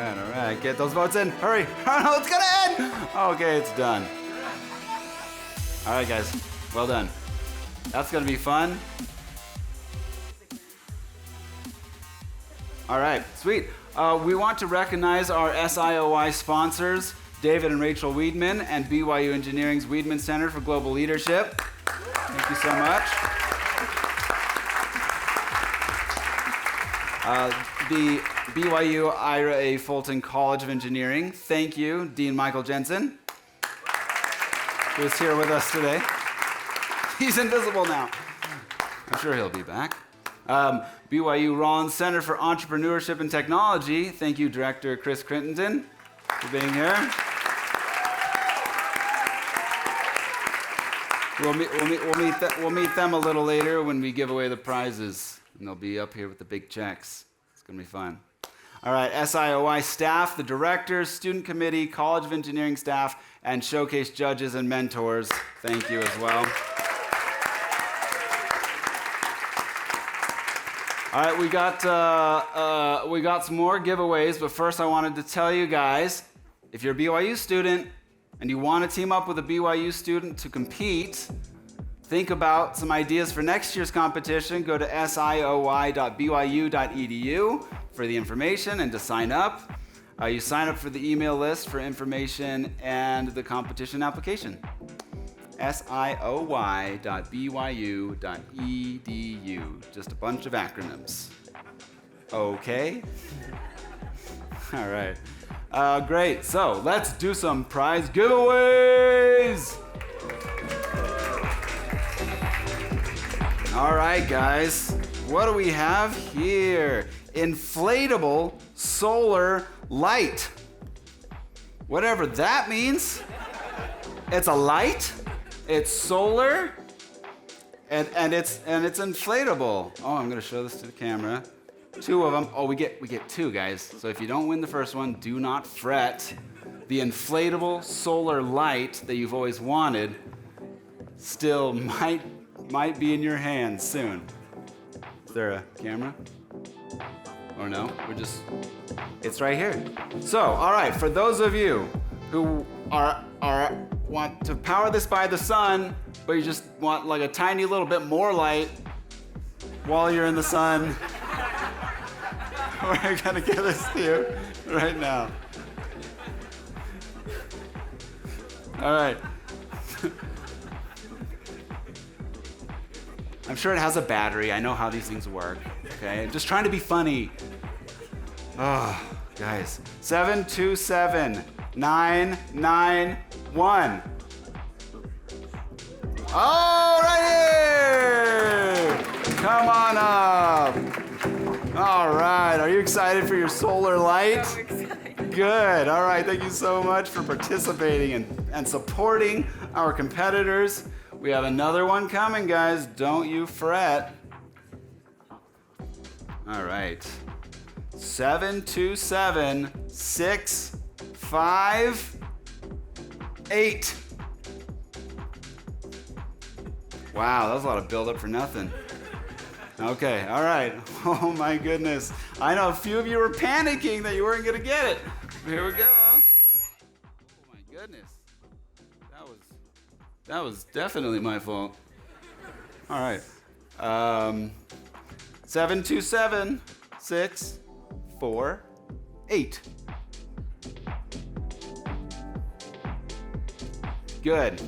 All right, get those votes in, hurry. Oh no, it's gonna end. Okay, it's done. All right, guys, well done. That's gonna be fun. All right, sweet. We want to recognize our SIOY sponsors. David and Rachel Weedman and BYU Engineering's Weedman Center for Global Leadership. Thank you so much. The BYU Ira A. Fulton College of Engineering. Thank you, Dean Michael Jensen, who is here with us today. He's invisible now. I'm sure he'll be back. BYU Rollins Center for Entrepreneurship and Technology. Thank you, Director Chris Crittenden, for being here. We'll meet them a little later when we give away the prizes, and they'll be up here with the big checks. It's going to be fun. All right, SIOY staff, the directors, student committee, College of Engineering staff, and showcase judges and mentors. Thank you as well. All right, we got some more giveaways, but first I wanted to tell you guys, if you're a BYU student and you want to team up with a BYU student to compete, think about some ideas for next year's competition. Go to SIOY.byu.edu for the information and to sign up. You sign up for the email list for information and the competition application. SIOY.byu.edu. Just a bunch of acronyms. Okay? All right. Great. So let's do some prize giveaways. All right, guys. What do we have here? Inflatable solar light. Whatever that means. It's a light. It's solar, and it's inflatable. Oh, I'm gonna show this to the camera. 2 of them. Oh, we get 2, guys. So if you don't win the first one, do not fret. The inflatable solar light that you've always wanted still might be in your hands soon. Is there a camera? Or no? It's right here. So, all right, for those of you who want to power this by the sun, but you just want like a tiny little bit more light while you're in the sun, we're gonna give this to you right now. All right. I'm sure it has a battery. I know how these things work. Okay, I'm just trying to be funny. Oh, guys. 727-991. Oh, right here! Come on up. All right, are you excited for your solar light? So excited. Good, all right, thank you so much for participating and supporting our competitors. We have another one coming, guys. Don't you fret. All right. 727-658. Wow, that was a lot of build-up for nothing. Okay, all right. Oh my goodness. I know a few of you were panicking that you weren't gonna get it. Here we go. Oh my goodness. That was definitely my fault. All right. 727-648. Good,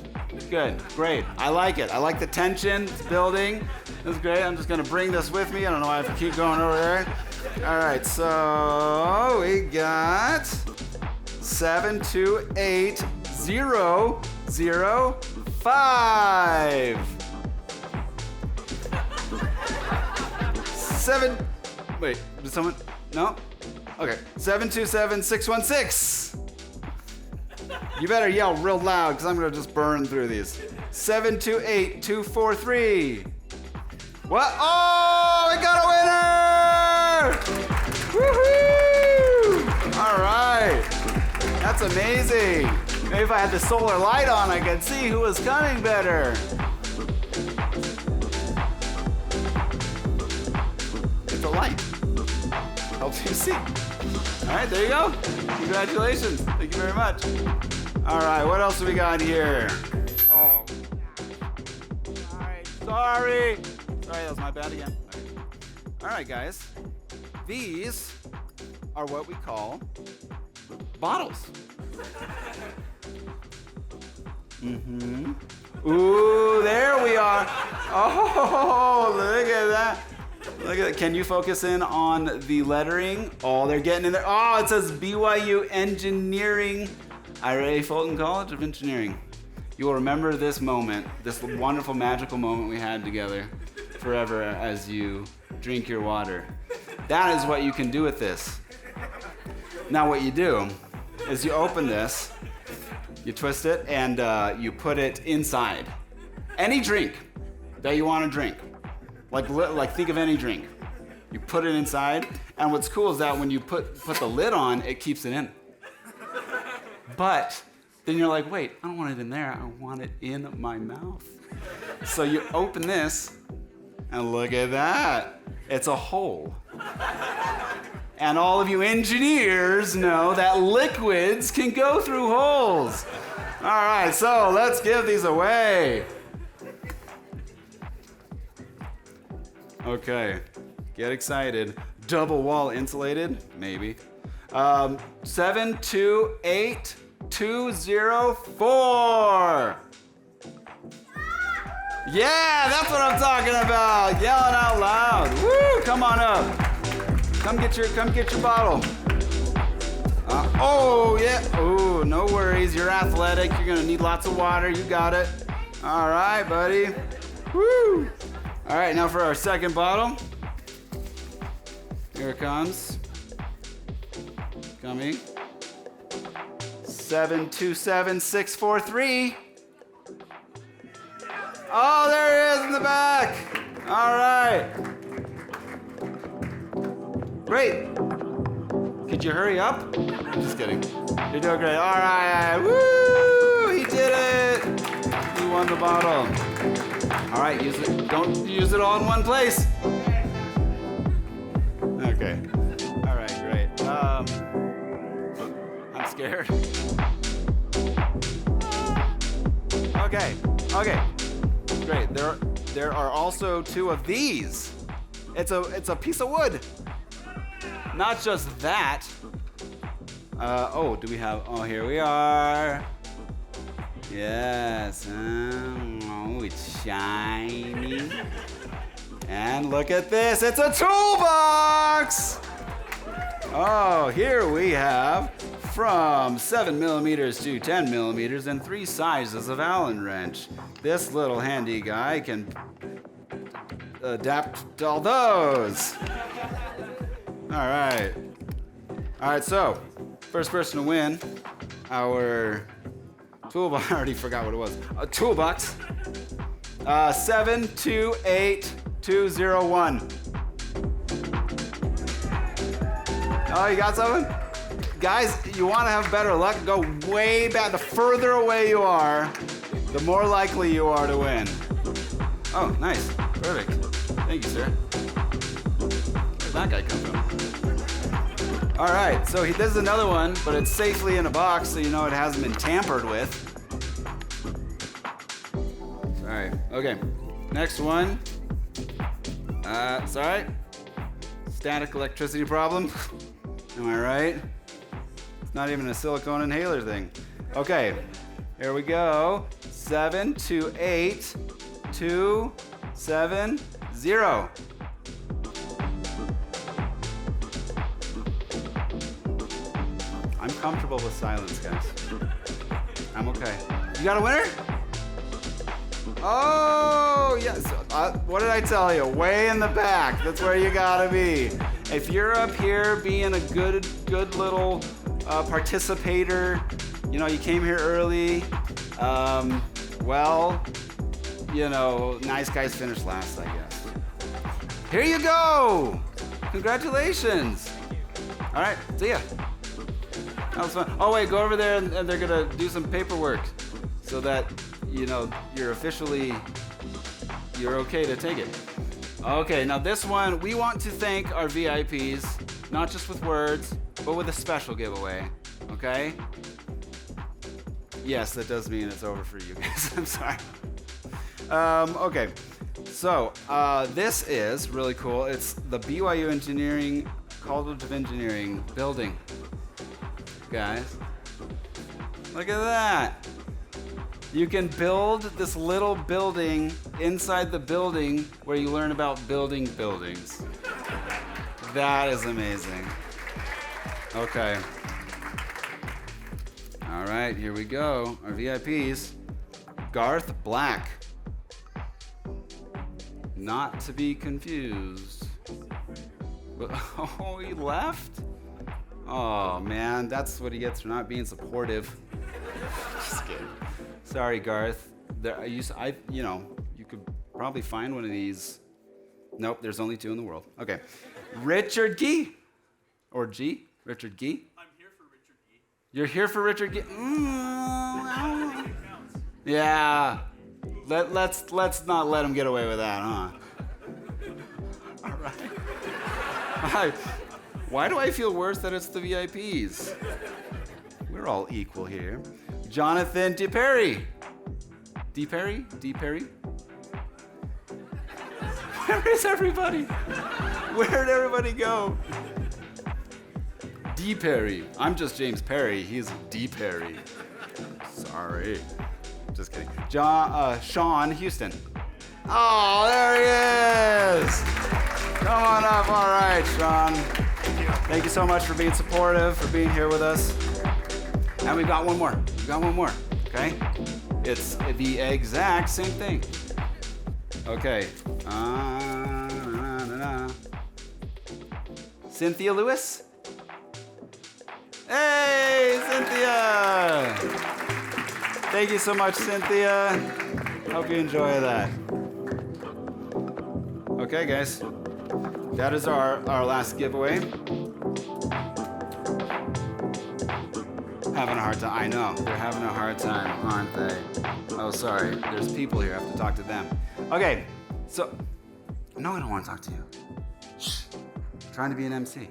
great. I like it. I like the tension. It's building. This is great. I'm just gonna bring this with me. I don't know why I have to keep going over there. All right, so we got 728-005. 7. Wait, did someone? No? Okay. 727-616. You better yell real loud because I'm going to just burn through these. 728-243. What? Oh, we got a winner! Woohoo! All right. That's amazing. Maybe if I had the solar light on, I could see who was coming better. It's a light. Helps you see. All right, there you go. Congratulations. Thank you very much. All right, what else do we got here? Oh. Sorry, that was my bad again. All right, guys. These are what we call bottles. Ooh, there we are. Oh, look at that. Look at that. Can you focus in on the lettering? Oh, they're getting in there. Oh, it says BYU Engineering, Ira A, Fulton College of Engineering. You will remember this moment, this wonderful, magical moment we had together forever as you drink your water. That is what you can do with this. Now what you do is you open this, you twist it, and you put it inside. Any drink that you want to drink. Like think of any drink. You put it inside, and what's cool is that when you put the lid on, it keeps it in. But then you're like, wait, I don't want it in there, I want it in my mouth. So you open this, and look at that. It's a hole. And all of you engineers know that liquids can go through holes. All right, so let's give these away. Okay, get excited. Double wall insulated, maybe. 728204. Yeah, that's what I'm talking about. Yelling out loud. Woo! Come on up. Come get your bottle. Oh yeah. Oh, no worries. You're athletic. You're gonna need lots of water. You got it. All right, buddy. Woo! All right, now for our second bottle. Here it comes. Coming. 727643. Oh, there it is in the back. All right. Great. Could you hurry up? I'm just kidding. You're doing great. All right. Woo! He did it. He won the bottle. All right, use it. Don't use it all in one place. Okay. All right, great. I'm scared. Okay. Great. There are also two of these. It's a piece of wood. Not just that. Do we have? Oh, here we are. Yes. Oh, it's shiny. And look at this. It's a toolbox. Oh, here we have from 7 millimeters to 10 millimeters and 3 sizes of Allen wrench. This little handy guy can adapt to all those. All right, so first person to win our toolbox, I already forgot what it was. A toolbox, 728201. Oh, you got something? Guys, you want to have better luck, go way back. The further away you are, the more likely you are to win. Oh, nice, perfect. Thank you, sir. Where'd that guy come from? All right, so this is another one, but it's safely in a box, so you know it hasn't been tampered with. Sorry. Okay. Next one. Sorry. Static electricity problem. Am I right? It's not even a silicone inhaler thing. Okay. Here we go. 728270. I'm comfortable with silence, guys. I'm okay. You got a winner? Oh, yes. What did I tell you? Way in the back. That's where you gotta be. If you're up here being a good little participator, you know, you came here early, well, you know, nice guys finish last, I guess. Here you go. Congratulations. All right, see ya. That was fun. Oh wait, go over there and they're gonna do some paperwork so that, you know, you're okay to take it. Okay, now this one, we want to thank our VIPs, not just with words, but with a special giveaway, okay? Yes, that does mean it's over for you guys, I'm sorry. Okay, so this is really cool. It's the BYU College of Engineering building. Guys, Look at that. You can build this little building inside the building where you learn about building buildings. That is amazing. Okay. All right, here we go. Our VIPs. Garth Black. Not to be confused. Oh, he left? Oh, man, that's what he gets for not being supportive. Just kidding. Sorry, Garth. You could probably find one of these. Nope, there's only 2 in the world. Okay. Richard Gee. Or G? Richard Gee? I'm here for Richard Gee. You're here for Richard Gee? Yeah. Let's not let him get away with that, huh? All right. Why do I feel worse that it's the VIPs? We're all equal here. Jonathan DePerry. DePerry? DePerry? Where is everybody? Where'd everybody go? DePerry. I'm just James Perry. He's DePerry. Sorry. Just kidding. Sean Houston. Oh, there he is. Come on up. All right, Sean. Thank you so much for being supportive, for being here with us. And we've got one more. Okay? It's the exact same thing. Okay. Cynthia Lewis? Hey, Cynthia! Thank you so much, Cynthia. Hope you enjoy that. Okay, guys. That is our last giveaway. Having a hard time. I know. They're having a hard time, aren't they? Oh, sorry. There's people here. I have to talk to them. Okay. So, no, I don't want to talk to you. Shh. I'm trying to be an MC.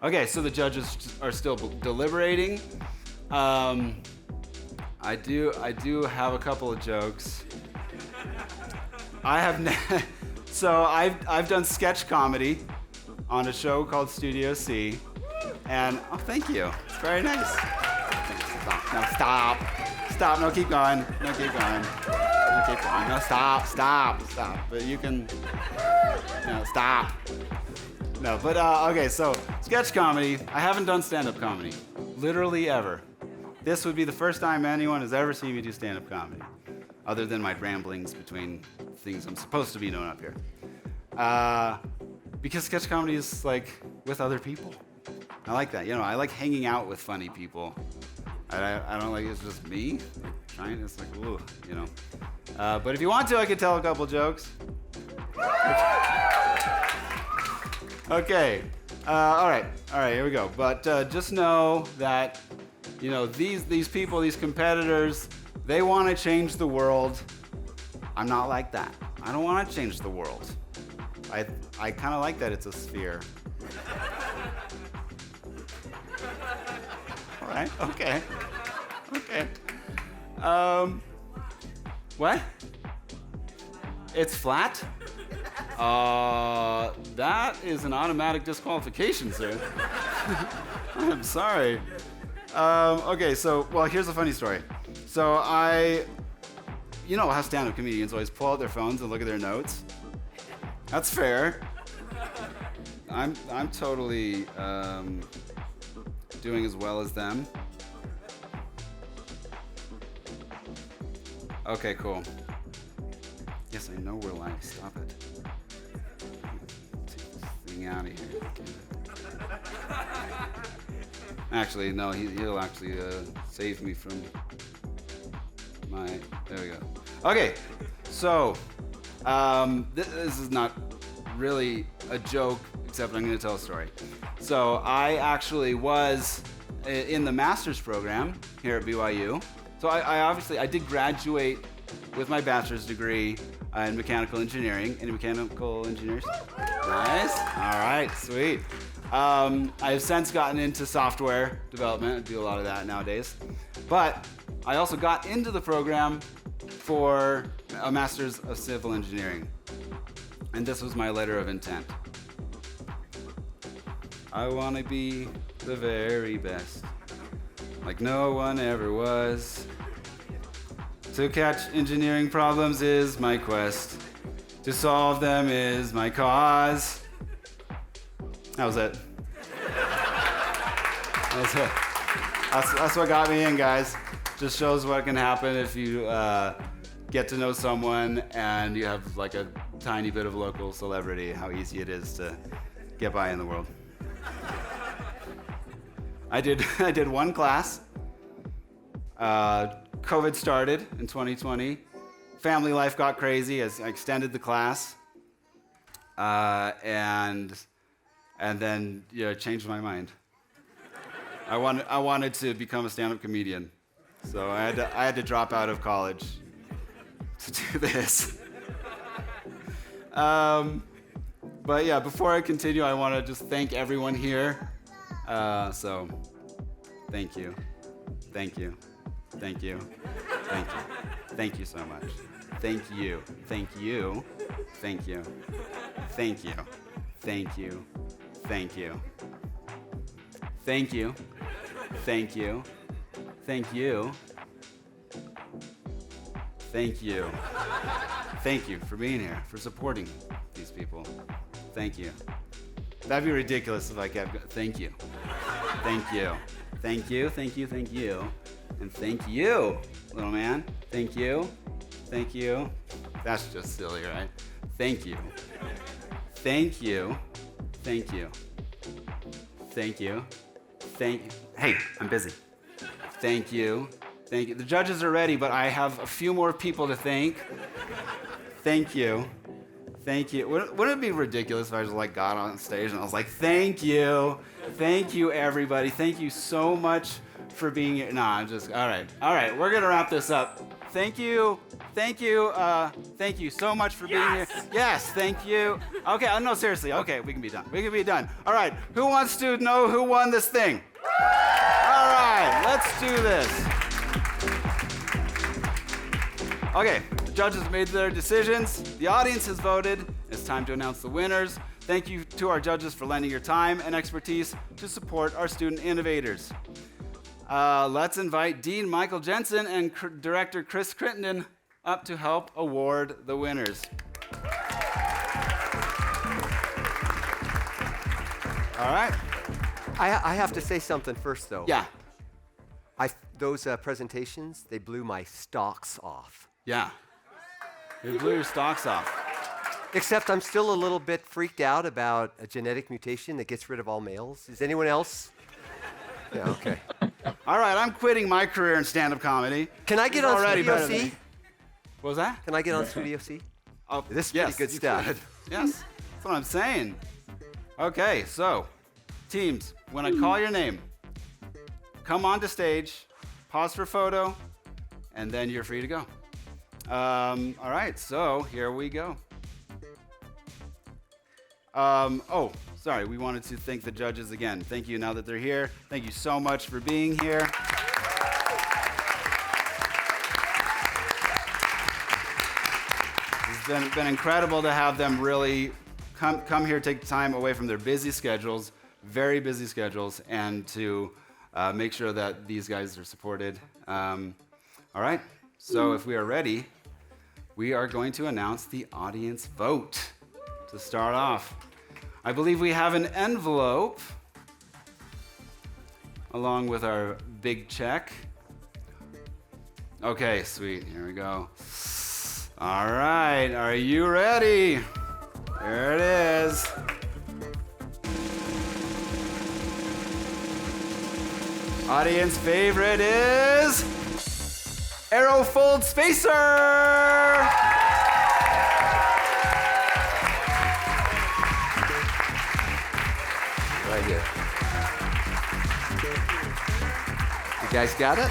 Okay, so the judges are still deliberating. I do have a couple of jokes. So I've done sketch comedy on a show called Studio C, and oh, thank you. It's very nice. Stop. No, keep going. No, stop. But you can. No, stop. No, but okay. So sketch comedy. I haven't done stand-up comedy, literally ever. This would be the first time anyone has ever seen me do stand-up comedy, other than my ramblings between things I'm supposed to be doing up here. Because sketch comedy is like with other people. I like that. I like hanging out with funny people. I don't like it's just me trying. It's like, ooh, But if you want to, I could tell a couple jokes. Okay. All right. Here we go. But just know that, these people, these competitors, they want to change the world. I'm not like that. I don't want to change the world. I kind of like that it's a sphere. All right. Okay. What? It's flat? That is an automatic disqualification, sir. I'm sorry. Okay, so, here's a funny story. So how stand-up comedians always pull out their phones and look at their notes? That's fair. I'm totally doing as well as them. Okay, cool. Yes, I know we're live. Stop it. Take this thing out of here. Actually, no, he'll actually save me from my... There we go. Okay, so this is not really a joke, except I'm going to tell a story. So I actually was in the master's program here at BYU. So I did graduate with my bachelor's degree in mechanical engineering. Any mechanical engineers? Nice. All right, sweet. I have since gotten into software development. I do a lot of that nowadays. But I also got into the program for a master's of civil engineering. And this was my letter of intent. I want to be the very best. like no one ever was. To catch engineering problems is my quest. To solve them is my cause. That was it. That's what got me in, guys. Just shows what can happen if you get to know someone and you have like a tiny bit of local celebrity, how easy it is to get by in the world. I did one class. COVID started in 2020. Family life got crazy as I extended the class. And then changed my mind. I wanted to become a stand-up comedian. So I had to drop out of college to do this. But yeah, before I continue, I want to just thank everyone here. So thank you. Thank you. Thank you. Thank you. Thank you so much. Thank you. Thank you. Thank you. Thank you. Thank you. Thank you. Thank you. Thank you. Thank you. Thank you. Thank you for being here, for supporting these people. Thank you. That'd be ridiculous if I kept. Thank you. Thank you. Thank you. Thank you. Thank you. And thank you, little man. Thank you. Thank you. That's just silly, right? Thank you. Thank you. Thank you. Thank you. Hey, I'm busy. Thank you. Thank you. The judges are ready, but I have a few more people to thank. Thank you. Thank you. Wouldn't it be ridiculous if I just got on stage and I was like, thank you. Thank you, everybody. Thank you so much for being here. Nah, I'm just, all right. We're going to wrap this up. Thank you. Thank you. Thank you so much for being here. Yes, thank you. Okay, no, seriously. Okay, we can be done. All right, who wants to know who won this thing? All right, let's do this. Okay, the judges made their decisions. The audience has voted. It's time to announce the winners. Thank you to our judges for lending your time and expertise to support our student innovators. Let's invite Dean Michael Jensen and Director Chris Crittenden up to help award the winners. All right. I have to say something first, though. Yeah. Those presentations, they blew my stocks off. Yeah. They blew your stocks off. Except I'm still a little bit freaked out about a genetic mutation that gets rid of all males. Is anyone else? Yeah, okay. All right, I'm quitting my career in stand-up comedy. Can I get on Studio C? What was that? Can I get on Studio C? Oh, this is pretty good stuff. Yes, that's what I'm saying. Okay, so, teams, when I call your name, come onto stage, pause for photo, and then you're free to go. All right, so here we go. Sorry, we wanted to thank the judges again. Thank you now that they're here. Thank you so much for being here. It's been incredible to have them really come here, take time away from their busy schedules, very busy schedules, and to make sure that these guys are supported. All right, so if we are ready, we are going to announce the audience vote to start off. I believe we have an envelope along with our big check. Okay, sweet. Here we go. All right, are you ready? There it is. Audience favorite is AeroFold Spacer. Right here. You guys got it?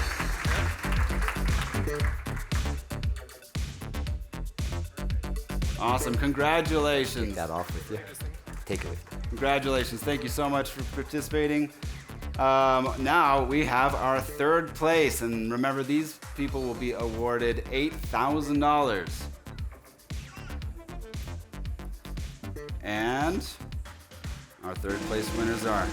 Awesome. Congratulations. Take that off with you. Take it with you. Congratulations. Thank you so much for participating. Now we have our third place. And remember, these people will be awarded $8,000. And our third place winners are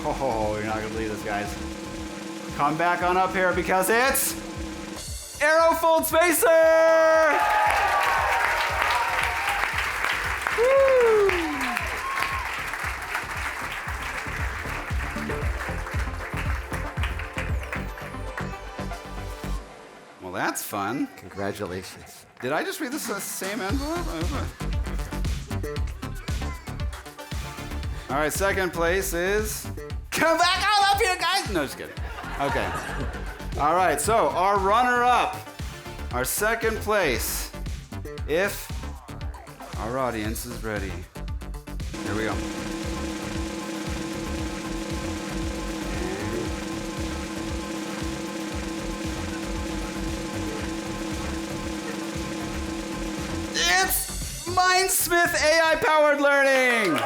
Oh, you're not gonna believe this, guys. Come back on up here because it's AeroFold Spacer! Woo! Well, that's fun. Congratulations. Did I just read this same envelope? All right, second place is... Come back on up here, guys! No, just kidding. Okay. All right, so our runner-up, our second place, if our audience is ready. Here we go. It's Mindsmith AI-powered learning.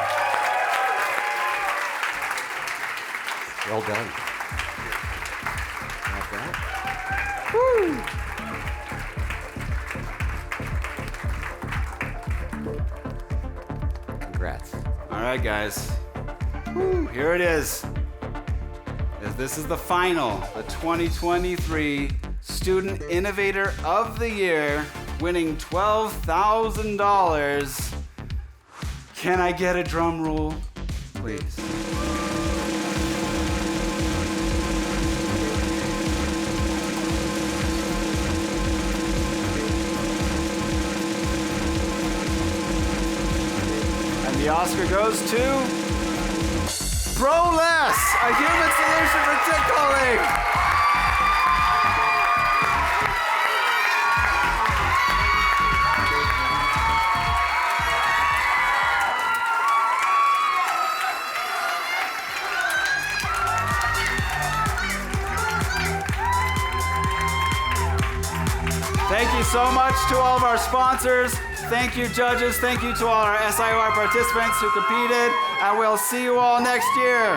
Well done. Like that. Woo! Congrats. All right, guys. Woo, here it is. This is the final, the 2023 Student Innovator of the Year, winning $12,000. Can I get a drum roll, please? The Oscar goes to ProLess, a human solution for tick calling. Thank you so much to all of our sponsors. Thank you, judges. Thank you to all our SIOY participants who competed. And we'll see you all next year.